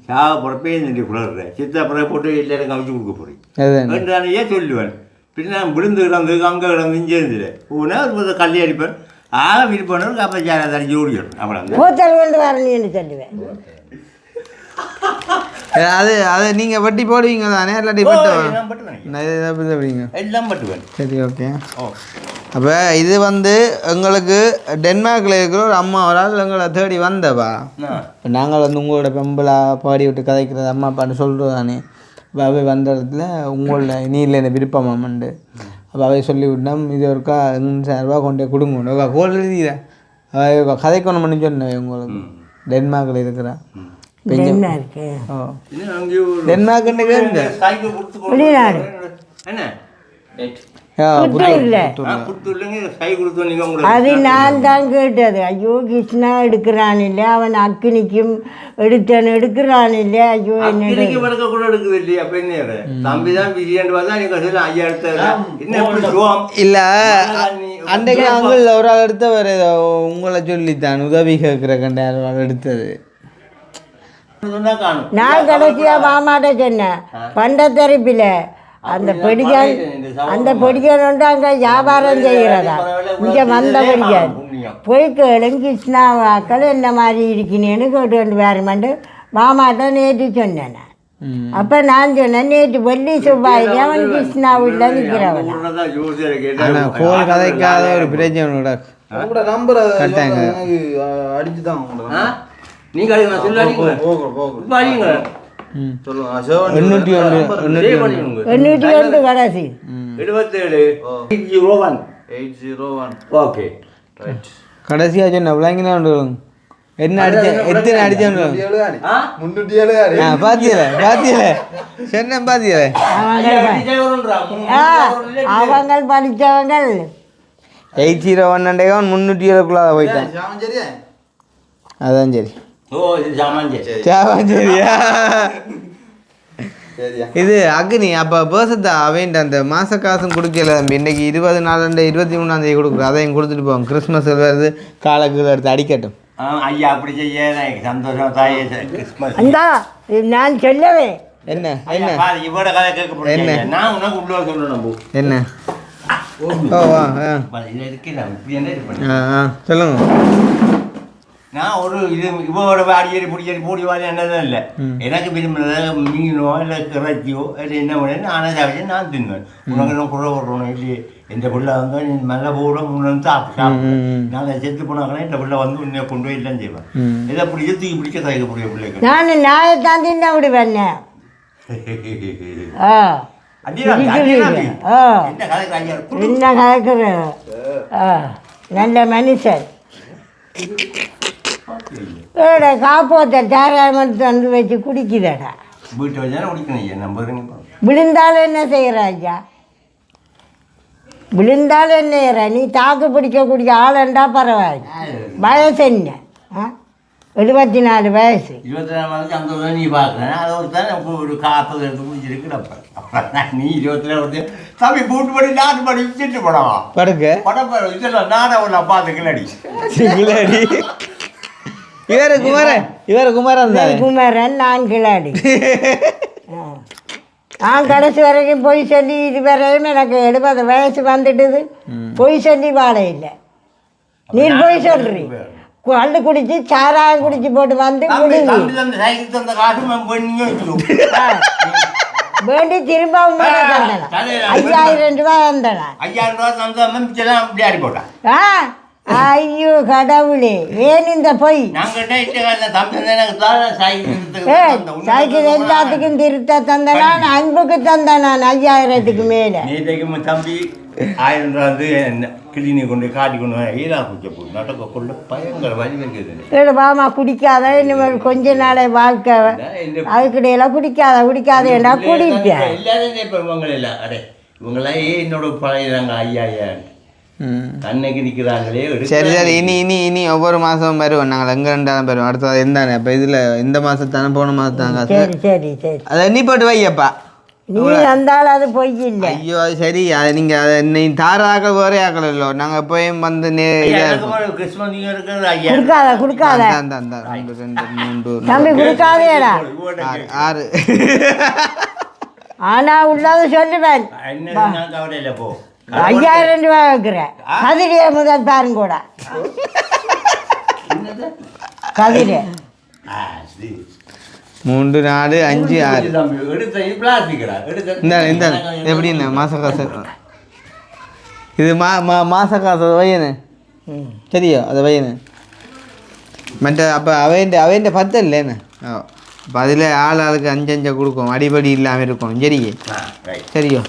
Speaker 6: சாப்பிட்றப்பே இந்த குளர்றேன் சித்தாப்புறம் போட்டு எல்லாரும் கவிச்சு கொடுக்க போகிறேன் நானே சொல்லுவேன் பின்ன நான் விழுந்து கிடந்து அங்கே கிடந்து இங்கே இருந்துடு போனால் ஒரு கல்லி அடிப்பேன் விருப்பம் அப்போ சாரா தடிச்சு ஓடிடும் அப்புறம்
Speaker 2: ஹோட்டல் கொண்டு வரணும்னு சொல்லுவேன்
Speaker 3: அது நீங்கள் வட்டி போடுவீங்க தானே இல்லாட்டி பட்டுவீங்க
Speaker 6: எல்லாம் பட்டுவேன்
Speaker 3: சரி ஓகே அப்போ இது எங்களுக்கு டென்மார்க்கில் இருக்கிற ஒரு அம்மா ஒரு ஆள் எங்களை தேடி வந்தவா நாங்கள் உங்களோட பெம்பலா பாடி விட்டு கதைக்கிறது அம்மா அப்பான்னு சொல்கிறது தானே அப்போ அவை வந்த இடத்துல உங்களோட நீரில் என்ன விருப்பமாமண்டு அப்போ அவை சொல்லி விட்டோம் இது ஒருக்கா 5,000 ரூபா கொண்டே கொடுங்க கோல் எழுதிக்கிறேன் கதைக்கணும் பண்ணி சொன்னேன் உங்களுக்கு டென்மார்க்கில் இருக்கிறா
Speaker 2: என்ன இருக்கு
Speaker 3: ஓ
Speaker 6: இன்னும் அங்கேயும் ஒரு
Speaker 3: டென்மார்க்குன்னு இந்த
Speaker 6: சைக்கிள் கொடுத்து கொண்டு
Speaker 2: வெளிநாடு.
Speaker 6: என்ன
Speaker 2: புத்தூர்ல
Speaker 6: புத்தூர்லங்க சைக்கிள் கொடுத்து நீங்கள் உங்களுக்கு
Speaker 2: அது நான் தான் கேட்டது. ஐயோ கிருஷ்ணா எடுக்கிறான் இல்லை, அவன் அக்கினிக்கும் எடுக்கிறான் இல்லை. ஐயோ என்ன
Speaker 6: அக்கினிக்கு வடக்க கூட எடுக்குது இல்லையா? அப்போ என்ன தம்பி தான் பிஸியாண்டு பார்த்தா நீங்கள் சொல்ல ஐயா எடுத்த என்ன எப்படி சுகம்
Speaker 3: இல்ல அன்றைக்கு அங்கே ஒரு ஆள் எடுத்தவர் ஏதோ உங்களை சொல்லித்தான் உதவி கேட்குற கண்ட ஆள் எடுத்தது.
Speaker 6: சொன்னா காணும்.
Speaker 2: நான் கடைசியா மாமாட்ட சொன்னேன், பண்டத்தரிப்பில் அந்த பொடிக்கணுன்ட்டு அங்கே வியாபாரம் செய்கிறதா இங்கே வந்த பொடிக்காது போய் கேளுங்க கிருஷ்ணாவாக்கள் என்ன மாதிரி இருக்கினேன்னு கேட்டு வேறுமெண்டு மாமாட்ட நேற்று சொன்னேன் நான். அப்போ நான் சொன்னேன் நேற்று வெள்ளி செவ்வாயிலே அவன் கிருஷ்ணாவில் நிற்கிறவன்.
Speaker 3: ஆனால் கோல் கதைக்காத ஒரு பிரச்சனை
Speaker 1: உங்களோட நம்பர் அடிச்சு தான் உங்களோட
Speaker 6: நீங்கள் அடிக்க நான் சொல்ல அடிங்க இப்போ அடிங்க
Speaker 1: சொல்லுங்க.
Speaker 2: 801 கடைசி
Speaker 6: 77 801
Speaker 1: 801.
Speaker 6: ஓகே
Speaker 3: கடைசியாக சொன்ன விளங்கினா என்ன அடிச்ச எத்தனை அடிச்சேன் பாத்தியல சொன்ன பாத்தியல
Speaker 2: அவங்க படித்தவங்க
Speaker 3: 801 307க்குள்ளாத போயிட்டான். அதான் சரி
Speaker 6: ஓ இது சாமான்
Speaker 3: சரியா இது அக்னி அப்போ பேசத்தா அவன் அந்த மாத காசும் கொடுக்கல தம்பி. இன்றைக்கி 20 நாள் 23ஆந்தேதி கொடுக்குறோம். அதையும் கொடுத்துட்டு போவோம். கிறிஸ்மஸ் வருது காலக்கு எடுத்து அடிக்கட்டும்.
Speaker 6: ஐயா அப்படி செய்ய சந்தோஷம் தாயே கிறிஸ்மஸ்
Speaker 2: அந்தா நான் சொல்லவே
Speaker 3: என்ன
Speaker 6: என்ன இவட கதை கேட்க என்ன நான் உனக்கு உள்ள சொல்லணும்
Speaker 3: என்ன ஓ வா
Speaker 6: இதில் இருக்கிறேன் இப்படி என்ன இது பண்ணி
Speaker 3: சொல்லுங்க.
Speaker 6: நான் ஒரு இது இவோட அடியேறி பிடிச்சேரி பூடி வாரி என்னதான் இல்லை. எனக்கு விரும்பினதை மீனோ இல்லை இறைச்சியோ இல்லை என்ன பண்ணி நானே சாப்பிட்டு நான் தின்னுவேன். உனக்கு என்ன குறை விடுறோம் இல்லையே எந்த பிள்ளை வந்து நீ நல்ல போட முன்னு சாப்பிட்டு நான் செத்து போனாங்கன்னா இந்த பிள்ளை வந்து உன்னை கொண்டு போய் எல்லாம் செய்வேன். இதை பிடிச்ச தூக்கி பிடிக்க தயக்கக்கூடிய பிள்ளைங்க
Speaker 2: நான் நாயத்தான் தின்ன விடுவேன். என்ன கலக்குற நல்ல மனுஷன் ஏடா காப்போத்த சாராயமத்து வந்து வச்சு குடிக்குதடா.
Speaker 6: வீட்டை வச்சா குடிக்கணும் நம்ம
Speaker 2: விழுந்தாலும் என்ன செய்கிற ஐயா, விழுந்தாலும் என்ன செய்கிற நீ தாக்கு பிடிக்கக்கூடிய ஆளுண்டா பரவாயில்ல. வயசு என்ன 74 வயசு.
Speaker 6: 24 சந்தோஷம் நீ பார்க்குறேன். அதை ஒரு தான் ஒரு காப்பது எடுத்து குடிச்சிருக்குறப்ப நீ 24 தம்பி கூட்டு படி நாட்டு படி விட்டு போடவா
Speaker 3: படுக்க
Speaker 6: படம் இதெல்லாம் நாடா ஒரு அப்பா அது கிளடி
Speaker 2: குமரன் நான் கிளாடி. நான் கடைசி வரைக்கும் பொய் சொல்லி இது வரையும் எனக்கு 70 வயசு வந்துட்டுது. பொய் சொல்லி வாழை இல்லை. நீ பொய் சொல்றீ கல்லு குடிச்சு சாராயம் குடிச்சு போட்டு வந்து வேண்டி திரும்ப 5000 ரூபா வந்தனா.
Speaker 6: 5000 ரூபா தந்தா அப்படி ஆடி போட்டான்.
Speaker 2: ஐயோ கடவுளே ஏன் இந்த பொய்? சைக்கிள் எல்லாத்துக்கும் திருத்த தந்தனான், அன்புக்கு தந்தனான் 5000க்கு மேல.
Speaker 6: தம்பி 1000 ரூபா வந்து கிளினிக் கொண்டு காட்டி கொண்டு ஈரா குச்ச போட்டு நடக்க கொள்ள பயங்கர வழி வைக்கிறது.
Speaker 2: வாமா குடிக்காத இனிமேல் கொஞ்ச நாளை வாழ்க்கை அதுக்கிடையெல்லாம் குடிக்காத ஏன்னா குடிப்பேன்.
Speaker 6: எல்லாரும் இவங்க எல்லாம் அடே இவங்கெல்லாம் என்னோட பழையிறாங்க ஐயா தன்னைக்கு நிற்கிறாங்களே.
Speaker 3: சரி இனி ஒவ்வொரு மாதமும் வருவோம். நாங்கள் எங்கே ரெண்டாலும் வருவோம். அடுத்தது எந்தானே இப்போ இதில் இந்த மாதத்தானே போன மாதத்தாங்க.
Speaker 2: சரி
Speaker 3: அதை எண்ணி போட்டு வையப்பா.
Speaker 2: நீ வந்தாலும் அது பொய் இல்லை.
Speaker 3: ஐயோ அது சரி. அதை நீங்கள் அதை நீ தாராக்கள் வேறே ஆக்கள் இல்லை. நாங்கள் எப்போயும் வந்து
Speaker 2: கொடுக்காத தம்பி கொடுக்காதேடா
Speaker 3: 6
Speaker 2: ஆனா உள்ளத சொல்லுவேன். 5000 ரூபா வைக்கிறேன். கதிரியை முதல் பாருங்க கூட கதிரை
Speaker 3: 3 4 5 6 இந்த எப்படின்னு மாத காசு இது மாத காசு அது வையனு சரியோ அதை வையனு மற்ற அப்போ அவைண்ட 10 இல்லைன்னு. அப்போ அதில் ஆளுக்கு 5 கொடுக்கும். அடிப்படி இல்லாமல் இருக்கும். சரியோ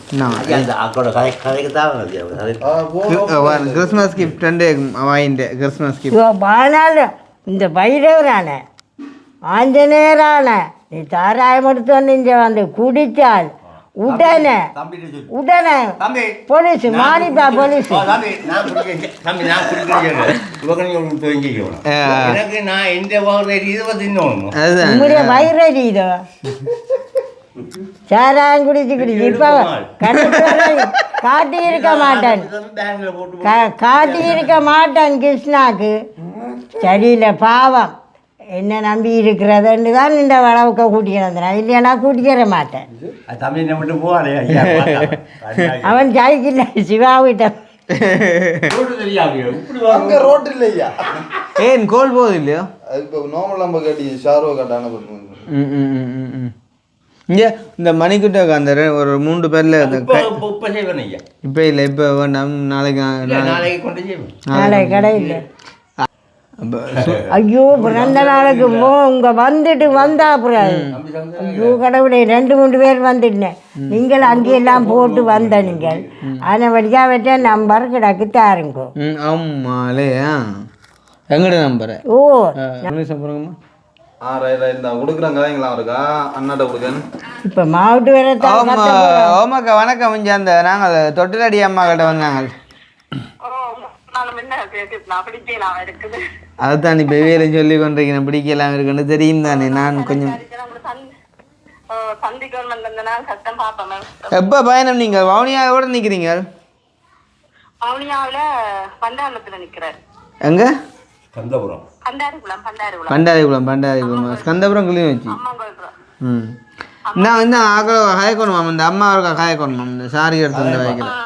Speaker 3: கிறிஸ்மஸ் கிஃப்ட் 2 வாங்கிட்டு கிறிஸ்மஸ் கிஃப்ட்
Speaker 2: ஆனால் இந்த பைரவரான ஆஞ்சநேயரான நீ சாராயம் எடுத்து இங்கே வந்து குடித்தால் உடனே உடனே போலீஸ் மானிப்பா போலீஸ் உங்களுடைய வயிறு இதோ சாராயம் குடிச்சு இப்போ காட்டி இருக்க மாட்டேன் காட்டி இருக்க மாட்டேன் கிருஷ்ணாக்கு சரியில்லை பாவம் என்ன நம்பி இருக்கிறதுன்னு தான் இந்த வளவுக்க கூட்டிக்கிறேன் இல்லையா கூட்டிக்கிற மாட்டேன் அவன் ஜாய்க்கில்ல சிவாவிட்ட
Speaker 1: ரோட்டு இல்லையா
Speaker 3: ஏன் கோல் போகுது இல்லையோ
Speaker 1: இப்போ நார்மல் நம்ம கட்டி ஷாரோ கட்டான
Speaker 3: இங்கே இந்த மணிக்கிட்ட அந்த ஒரு 3 பேரில் இப்போ இல்லை இப்போ வேண்டாம்
Speaker 2: நாளைக்கு கடை இல்லை ஐயோ பிறந்த நாளுக்கு இங்கே வந்துட்டு வந்தா அப்புறம் ஐயோ கடவுளே 2-3 பேர் வந்துட்டேன் நீங்கள் அங்கெல்லாம் போட்டு வந்த நீங்கள் ஆனால் வழியாக வச்சா நம்பர் கிடக்கு தாருங்கோ
Speaker 3: ஆமாலே எங்கட நம்பரை
Speaker 2: ஓ
Speaker 3: சொல்லுங்கம்மா
Speaker 1: கொடுக்குறாங்க இருக்கா அண்ணாட்ட கொடுக்கணும்
Speaker 2: இப்போ மாவட்ட வேற
Speaker 3: ஓமாக்கா வணக்கம் இங்கே அந்த நாங்கள் தொட்டிலடி அம்மா கிட்ட வந்தாங்க அதுதான் இப்போ வேலை சொல்லி கொண்டிருக்கேன் பிடிக்கலாம் இருக்குன்னு தெரியும் தானே நான் கொஞ்சம் எப்போ பயணம் நீங்கள் வவுனியாவோட நிற்கிறீங்க எங்க பண்டாரிக்குளம் ஸ்கந்தபுரம் கிளிநொச்சி நான் இன்னும் ஆக்கள காயக்கணுமாம் இந்த அம்மா இருக்கா காயக்கணுமாம் இந்த சாரி எடுத்து வந்து வைக்கிறேன்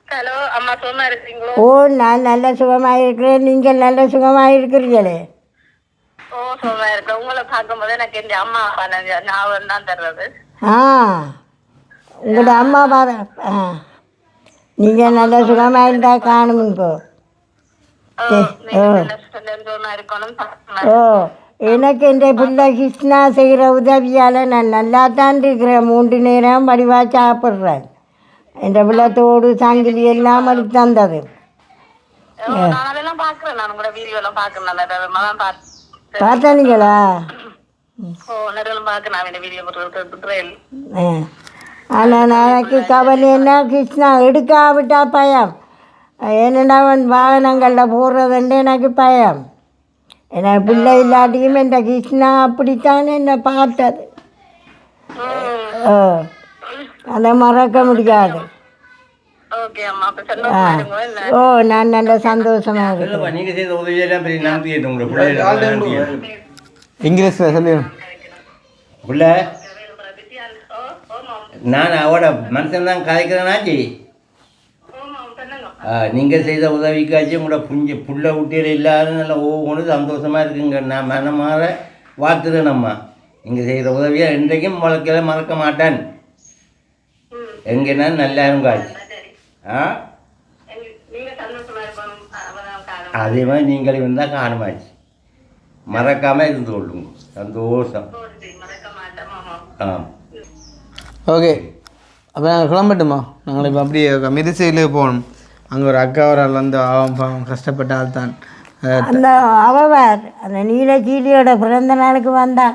Speaker 2: ஹலோ அம்மா சுகமா இருக்கீங்களோ? ஓ நான் நல்ல சுகமாக இருக்கிறேன். நீங்கள் நல்ல சுகமாக இருக்கிறீங்களே?
Speaker 5: ஓ சுகமாக இருக்கிறேன். உங்களை பார்க்கும்போது எனக்கு என் அம்மா அப்பா ஞாபகம் தான் தர்றது.
Speaker 2: உங்களோட அம்மா பாரு. நீங்கள் நல்ல சுகமாக இருந்தால் காணும் இப்போ. ஓ எனக்கு இந்த பிள்ளை கிருஷ்ணா செய்கிற உதவியால் நான் நல்லா தான் இருக்கிறேன். 3 நேரம் வடிவாக சாப்பிட்றேன். என் பிள்ளைத்தோடு சங்கிலி எல்லாம் அடி தந்தது. பார்த்தீங்களா? ஆனால் எனக்கு கவலை என்ன, கிருஷ்ணா எடுக்காவிட்டா பயம். என்னடா வாகனங்களில் போடுறதுண்டு எனக்கு பயம். ஏன்னா பிள்ளை இல்லாட்டியும் என் கிருஷ்ணா அப்படித்தான் என்னை பார்த்தது. அதை மறக்க முடியாது. ஓ நான் நல்ல சந்தோஷமாக இருக்கேன்.
Speaker 3: இங்கிலீஷில் சொல்லி
Speaker 6: நான் அவட மனுஷன் தான் கதைக்கிறேனாச்சி. நீங்கள் செய்த உதவிக்காச்சும் உங்களோட புள்ள குட்டியில் இல்லாத நல்லா ஒவ்வொன்று சந்தோஷமாக இருக்குங்க. நான் மனமாற வாழ்த்துறேன். நம்ம நீங்கள் செய்கிற உதவியை இன்றைக்கும் வாழ்க்கையில் மறக்க மாட்டேன். எங்கன்னா நல்லா இருங்காச்சு. அதே மாதிரி நீங்களே வந்தால் காணுமாச்சு. மறக்காமல் இருந்து கொள்ளுங்க. சந்தோஷம்.
Speaker 3: ஓகே, அப்போ நாங்கள் கிளம்பட்டுமா? நாங்கள் இப்போ அப்படியே மிதிசையிலே போகணும். அங்கே ஒரு அக்கா ஒரு ஆள் வந்து அவன் கஷ்டப்பட்ட ஆள் தான்.
Speaker 2: அந்த அவவர் அந்த நீலச்சீலியோட பிறந்த நாளுக்கு வந்தா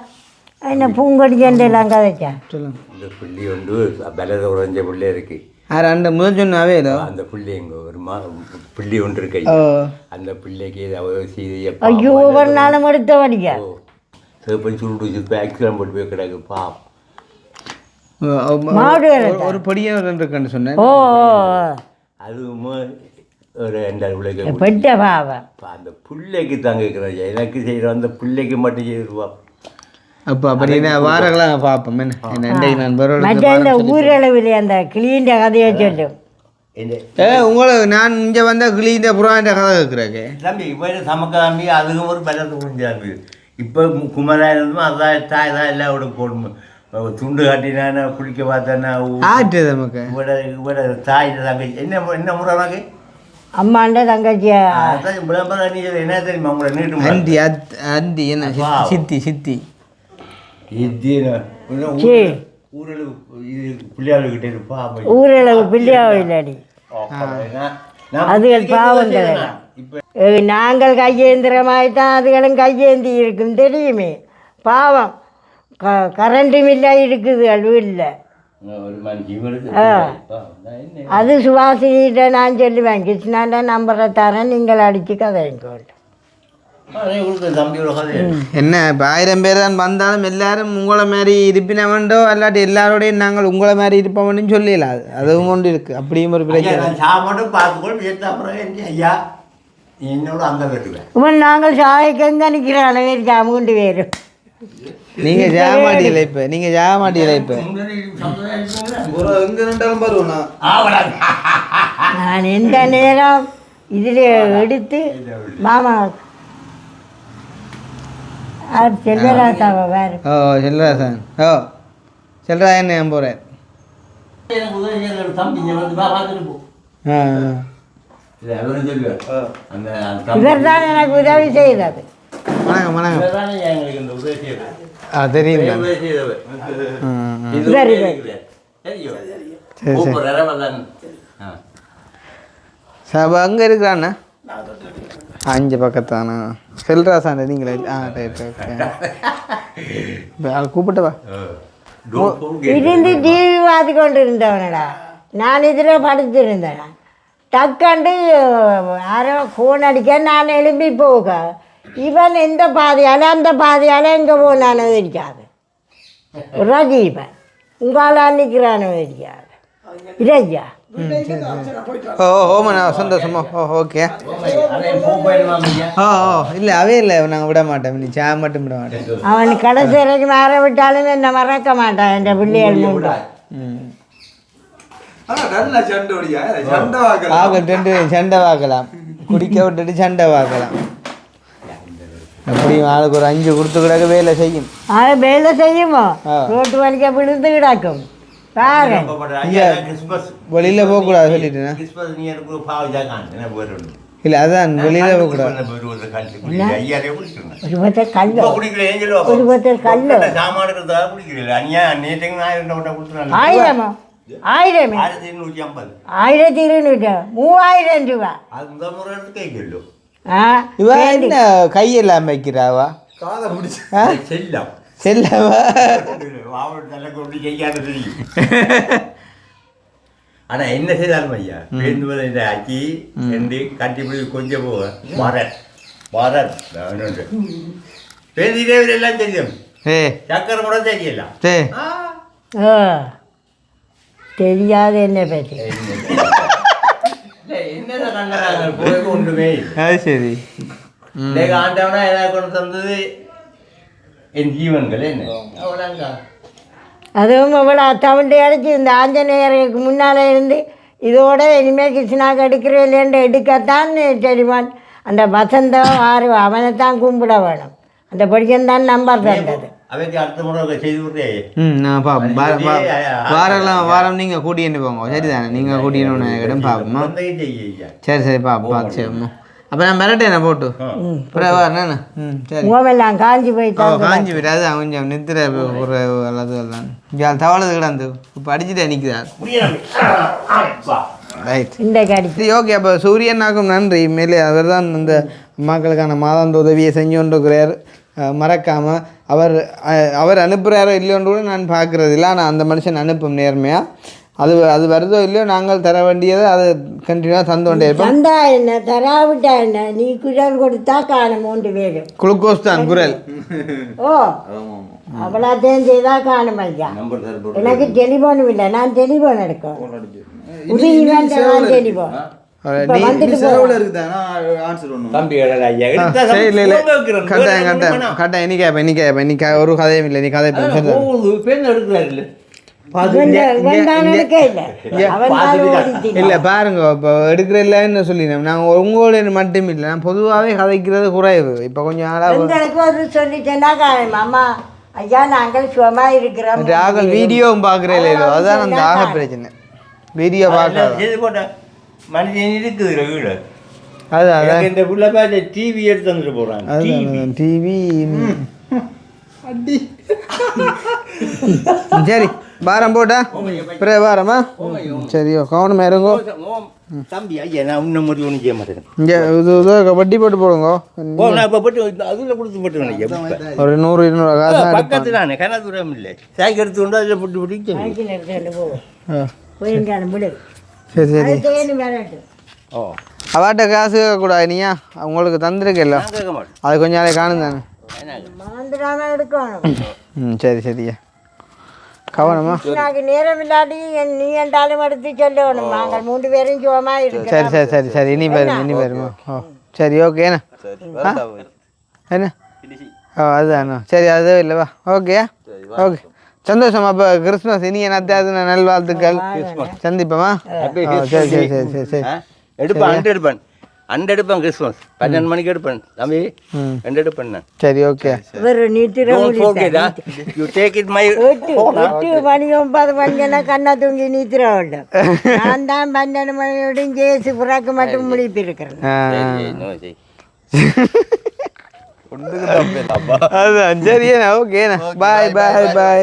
Speaker 2: என்ன பூங்கொடி எல்லாம் கதைச்சா
Speaker 3: சொல்லுங்க.
Speaker 6: இந்த புள்ளி வந்து பலத உறைஞ்ச புள்ளி இருக்கு.
Speaker 3: அந்த முதல் சொன்னாவே
Speaker 6: அந்த புள்ளி எங்க ஒரு புள்ளி ஒன்று இருக்கு. அந்த பிள்ளைக்கு
Speaker 2: ஐயோ ஒரு நாளும் எடுத்த வடிக்கா
Speaker 6: சேப்பன் சுருட்டு ஆக்சிடென்ட் போட்டு போய் கிடக்கு.
Speaker 3: ஒரு பொடியாக இருக்குன்னு சொன்னேன்.
Speaker 2: ஓ
Speaker 6: அதுவும் ஒரு 2 பிள்ளைக்கு
Speaker 2: பெட்ட பாவம்.
Speaker 6: அந்த பிள்ளைக்கு தாங்க இருக்கிறாங்க. எனக்கு செய்கிறோம் அந்த பிள்ளைக்கு மட்டும் செய்திருப்பான்.
Speaker 3: அப்போ அப்படின்னா வாரங்களாம் பார்ப்போம்.
Speaker 2: மற்ற ஊரளவில் அந்த கிளீண்ட கதையை சொல்லும்.
Speaker 3: உங்களை நான் இங்கே வந்தால் கிளீண்ட புறாண்ட கதை இருக்கிறாங்க
Speaker 6: தம்பி. இப்போ சமக்க தம்பி அதுக்கும் ஒரு பலத்தை புரிஞ்சாரு. இப்போ குமராயிருந்தும் அதான் தான் எல்லாம் விட போடணும். துண்டு காட்டினா குளிக்க பார்த்தேன்னா
Speaker 3: ஆட்டு நமக்கு
Speaker 6: இவட தாய் தங்கச்சி என்ன முறை உனக்கு
Speaker 2: அம்மாண்ட தங்கச்சியா
Speaker 6: விளம்பரம் என்ன தெரியுமா? உங்களை நீட்டு
Speaker 3: அண்டி அண்டி என்ன சித்தி சித்தி
Speaker 6: ஊரளவு பிள்ளையாளுக்கிட்டே இருப்பா.
Speaker 2: ஊரளவு பிள்ளையா இல்லாடி அது பாவம்.
Speaker 3: இப்போ
Speaker 2: நாங்கள் கையேந்திரமாய் தான் அதுகளும் கையேந்தி இருக்கும் தெரியுமே. பாவம் கரண்ட்டும் இல்லை இருக்குது வீட்டில்.
Speaker 6: ஒரு மனுஷன்
Speaker 2: அது சுவாசினிகிட்ட நான் சொல்லுவேன், கிருஷ்ணாண்ட நம்பரை தரேன், நீங்கள் அடித்து கதைங்கோண்டு.
Speaker 3: என்ன இப்போ 1000 பேர் தான் வந்தாலும் எல்லாரும் உங்களை மாதிரி இருப்பினவண்டோ இல்லாட்டி எல்லாரோடையும் நாங்கள் உங்களை மாதிரி இருப்போம்னு சொல்லலாம். அதுவும் கொண்டு இருக்குது. அப்படியும் ஒரு பிரச்சனை.
Speaker 6: சாப்பாடு பார்த்துக்கொண்டு அப்புறம் ஐயா என்னோட அங்கே கட்டுவேன்.
Speaker 2: இப்போ நாங்கள் சாயக்கங்க நிற்கிறான் இருக்கா 3 பேரும்.
Speaker 3: நீங்கள் ஜாமாட்டியில் இப்போ நீங்கள் ஜாமாட்டியில் இப்போ
Speaker 1: எங்கே நின்றாலும் வருவோண்ணா.
Speaker 2: நான் எந்த நேரம் இதில் எடுத்து மாமா செல்வராசாவை வேறு.
Speaker 3: ஓ செல்வராசன். ஓ செல்வராஜன் நான் போகிறேன்.
Speaker 2: இவர் தான் எனக்கு உதவி செய்தது.
Speaker 3: வணக்கம் வணக்கம். தெரியும்
Speaker 2: சரி
Speaker 3: சரி சரி அங்கே இருக்கிறாண்ணா 5 பக்கத்தானா செல்ராசான் நீங்களே? ரைட் ஓகே கூப்பிட்டவா
Speaker 2: இருந்து டிவி பார்த்து கொண்டு இருந்தவனடா. நான் இதில் படுத்திருந்தேன். டக்காண்டு யாரோ ஃபோன் அடிக்க நான் எழுப்பி போக இவன் எந்த பாதையால் அந்த பாதையால் எங்கே போனானோ இருக்காது. ரஜீவன் உங்களால் நிற்கிறானோ இருக்காது. இரையா
Speaker 3: ஓ ஓமண்ணா சந்தோஷமா. ஓ ஓகே. ஓ ஓ இல்லை அவே இல்லை நாங்கள் விட மாட்டோம். நீ சா மட்டும் விட மாட்டேன்.
Speaker 2: அவன் கடைசி வரைக்கும் மாற விட்டாலும் என்னை மறக்க மாட்டான் என் பிள்ளைகள் மூண்டா.
Speaker 3: சண்டை பார்க்கலாம். குடிக்க விட்டுட்டு சண்டை பார்க்கலாம். அப்படியும் ஆளுக்கு ஒரு 5 கொடுத்து கிடக்க வேலை செய்யும்.
Speaker 2: வேலை செய்யுமோ ரோட்டு வலிக்க விழுந்து கிடக்கும். பாரு
Speaker 3: வெளியில் போகக்கூடாது சொல்லிட்டேன். இல்லை அதான் வெளியில் போகக்கூடாது.
Speaker 2: ஒரு பத்தர் கல்லு ஒரு பத்தர் கல்லு 1000 1250 1250 3000 ரூபா.
Speaker 3: இவ என்ன கையெல்லாம் வைக்கிறாவா? செல்லவா?
Speaker 6: ஆனா என்ன செய்தாலும் ஐயா பேருந்து இந்த அக்கி ரெண்டு கட்டிப்பிடி கொஞ்சம் போக வரன் பேருந்தே எல்லாம் தெரியும். சக்கரை கூட தெரியல.
Speaker 2: தெரியாது என்ன பற்றி
Speaker 6: ஒன்றுமே.
Speaker 3: அது சரி.
Speaker 6: ஆண்டவனா ஏதாவது கொண்டு தந்தது என் ஜீவன்கள் என்ன அவ்வளோங்க.
Speaker 2: அதுவும் இவ்வளோ தவிண்டு அடிச்சு இந்த ஆஞ்சநேயருக்கு முன்னால் இருந்து இதோட இனிமேல் கிருஷ்ணாவுக்கு எடுக்கிற இல்லைன்னு எடுக்கத்தான் தெரியுமான். அந்த வசந்தம் ஆறு அவனைத்தான் கும்பிட வேணும். அந்த படிக்கந்தான் நம்பர் தந்தது.
Speaker 6: அவைக்கு அடுத்த முறை செய்து விட்டே.
Speaker 3: வாரம் நீங்கள் கூட்டின்னு போங்க. சரிதானே? நீங்கள் கூட்டின்னு இடம் பார்ப்போமா? சரி சரி பாப்பா. சரி அப்போ நான் மிரட்டேண்ணே போட்டு அப்புறம் வரேண்ணே. சரி
Speaker 2: ஓவெல்லாம் காஞ்சி போயிட்டா
Speaker 3: காஞ்சி போயிட்டு அதுதான் கொஞ்சம் நித்திர ஒரு அல்லது எல்லாம் இங்கே தவளது கிடந்து இப்போ அடிச்சுட்டு நிற்கிறார். ரைட்
Speaker 2: இந்த கடி
Speaker 3: சரி ஓகே. அப்போ சூரியனாக்கும் நன்றி. மேலே அவர் தான் இந்த மக்களுக்கான மாதாந்த உதவியை செஞ்சு கொண்டிருக்கிறார். மறக்காமல் அவர் அனுப்புகிறாரோ இல்லையோன்னு கூட நான் பார்க்குறது இல்லை. ஆனால் அந்த மனுஷன் அனுப்பும் நேர்மையாக. அது வருதோ இல்லையோ நாங்கள் தர வேண்டியதை அதை கண்டினியூவாக தந்தோண்டே இருப்போம்.
Speaker 2: தந்தா என்ன தராவிட்டா என்ன நீ குரல் கொடுத்தா காணும் 3 பேரும்
Speaker 3: குளுக்கோஸ் தான் குரல்.
Speaker 2: ஓ அவ்வளோத்தையும் செய்தா காணும் ஐயா. எனக்கு டெலிஃபோனும் இல்லை. நான் டெலிஃபோன் எடுக்கும் நான் டெலிஃபோன் ஒரு கதையும் இல்லை. நீ கதை இல்லை பாருங்க. இப்போ எடுக்கிற இல்லைன்னு சொல்லினேன். நாங்கள் உங்களோட மட்டும் இல்லை, நான் பொதுவாகவே கதைக்கிறது குறைவு. இப்போ கொஞ்சம் நாளாக சொல்லிட்டேன்னா அம்மா ஐயா நாங்கள் சும்மா இருக்கிறோம்.
Speaker 3: ராகல் வீடியோவும் பார்க்குறே இல்லையோ அதுதான் அந்த ஆக பிரச்சனை. வீடியோ பார்க்க
Speaker 6: மனுஷன் இருக்குது வீடு.
Speaker 3: அதான்
Speaker 6: இந்த புள்ள பார்த்து டிவி எடுத்து வந்துட்டு போகிறாங்க.
Speaker 3: அதுதான் டிவி. சரி வாரம் போட்டா பிறகு வாரமா? சரியோ கவனமாக இருங்கோ.
Speaker 6: தம்பி ஐயா நான் இன்னும் முடிவு ஒன்றும் செய்ய மாட்டேன்
Speaker 3: இங்கே இது வட்டி போட்டு போடுங்க
Speaker 6: நான் இப்போ போட்டு அதில் கொடுத்து போட்டுருவேன்
Speaker 3: ஒரு 100-200 காசு
Speaker 6: பக்கத்து தானே கனதூரம் இல்லை சாய்க்கு எடுத்து கொண்டு அதில் போட்டு போட்டு
Speaker 2: சைக்கிள் எடுத்துட்டு போ போயிருக்கான விடு
Speaker 3: சரி சரி
Speaker 2: தேனி விளையாட்டு
Speaker 6: ஓ
Speaker 3: அவாட்ட காசு கேட்கக்கூடாது நீயா உங்களுக்கு தந்துருக்கல
Speaker 6: நான் கேட்க மாட்டேன்
Speaker 3: அது கொஞ்சம் நாளைக்கு காணும் தானே
Speaker 2: மறந்துடாம எடுக்கணும்
Speaker 3: ம் சரி சரியா கவனமா
Speaker 2: கிருஷ்ணாக்கு நேரம் இல்லாட்டி நீ என்றாலும் எடுத்து சொல்லணும் நாங்கள் 3 பேரும் சுகமா
Speaker 3: சரி
Speaker 2: இருக்கிறோம்
Speaker 3: சரி சரி சரி இனி வருமா ஓ சரி ஓகே என்ன என்ன ஓ அதுதானோ சரி அது இல்லைவா ஓகே ஓகே சந்தோஷம் அப்போ கிறிஸ்மஸ் இனி என்னத்தையாவது நல்வாழ்த்துக்கள் சந்திப்போமா ஓ சரி சரி சரி சரி சரி
Speaker 6: எடுப்பேன் அண்டு எடுப்பேன் கிறிஸ்மஸ் 12 மணிக்கு எடுப்பேன் தம்பி 2 எடுப்பேன் நான்
Speaker 3: சரி ஓகே
Speaker 2: ஒரு நீத்திர
Speaker 6: யூ டேக் இட் மை
Speaker 2: 8 மணி 9 மணிக்கென்னா கண்ணா தூங்கி நீத்திர வேண்டும் நான் தான் 12 மணியோட ஜேசு புறாக்கு மட்டும் முடிப்பிருக்கிறேன்
Speaker 3: அதுதான் சரியா ஓகேண்ணா பாய் பாய் பாய்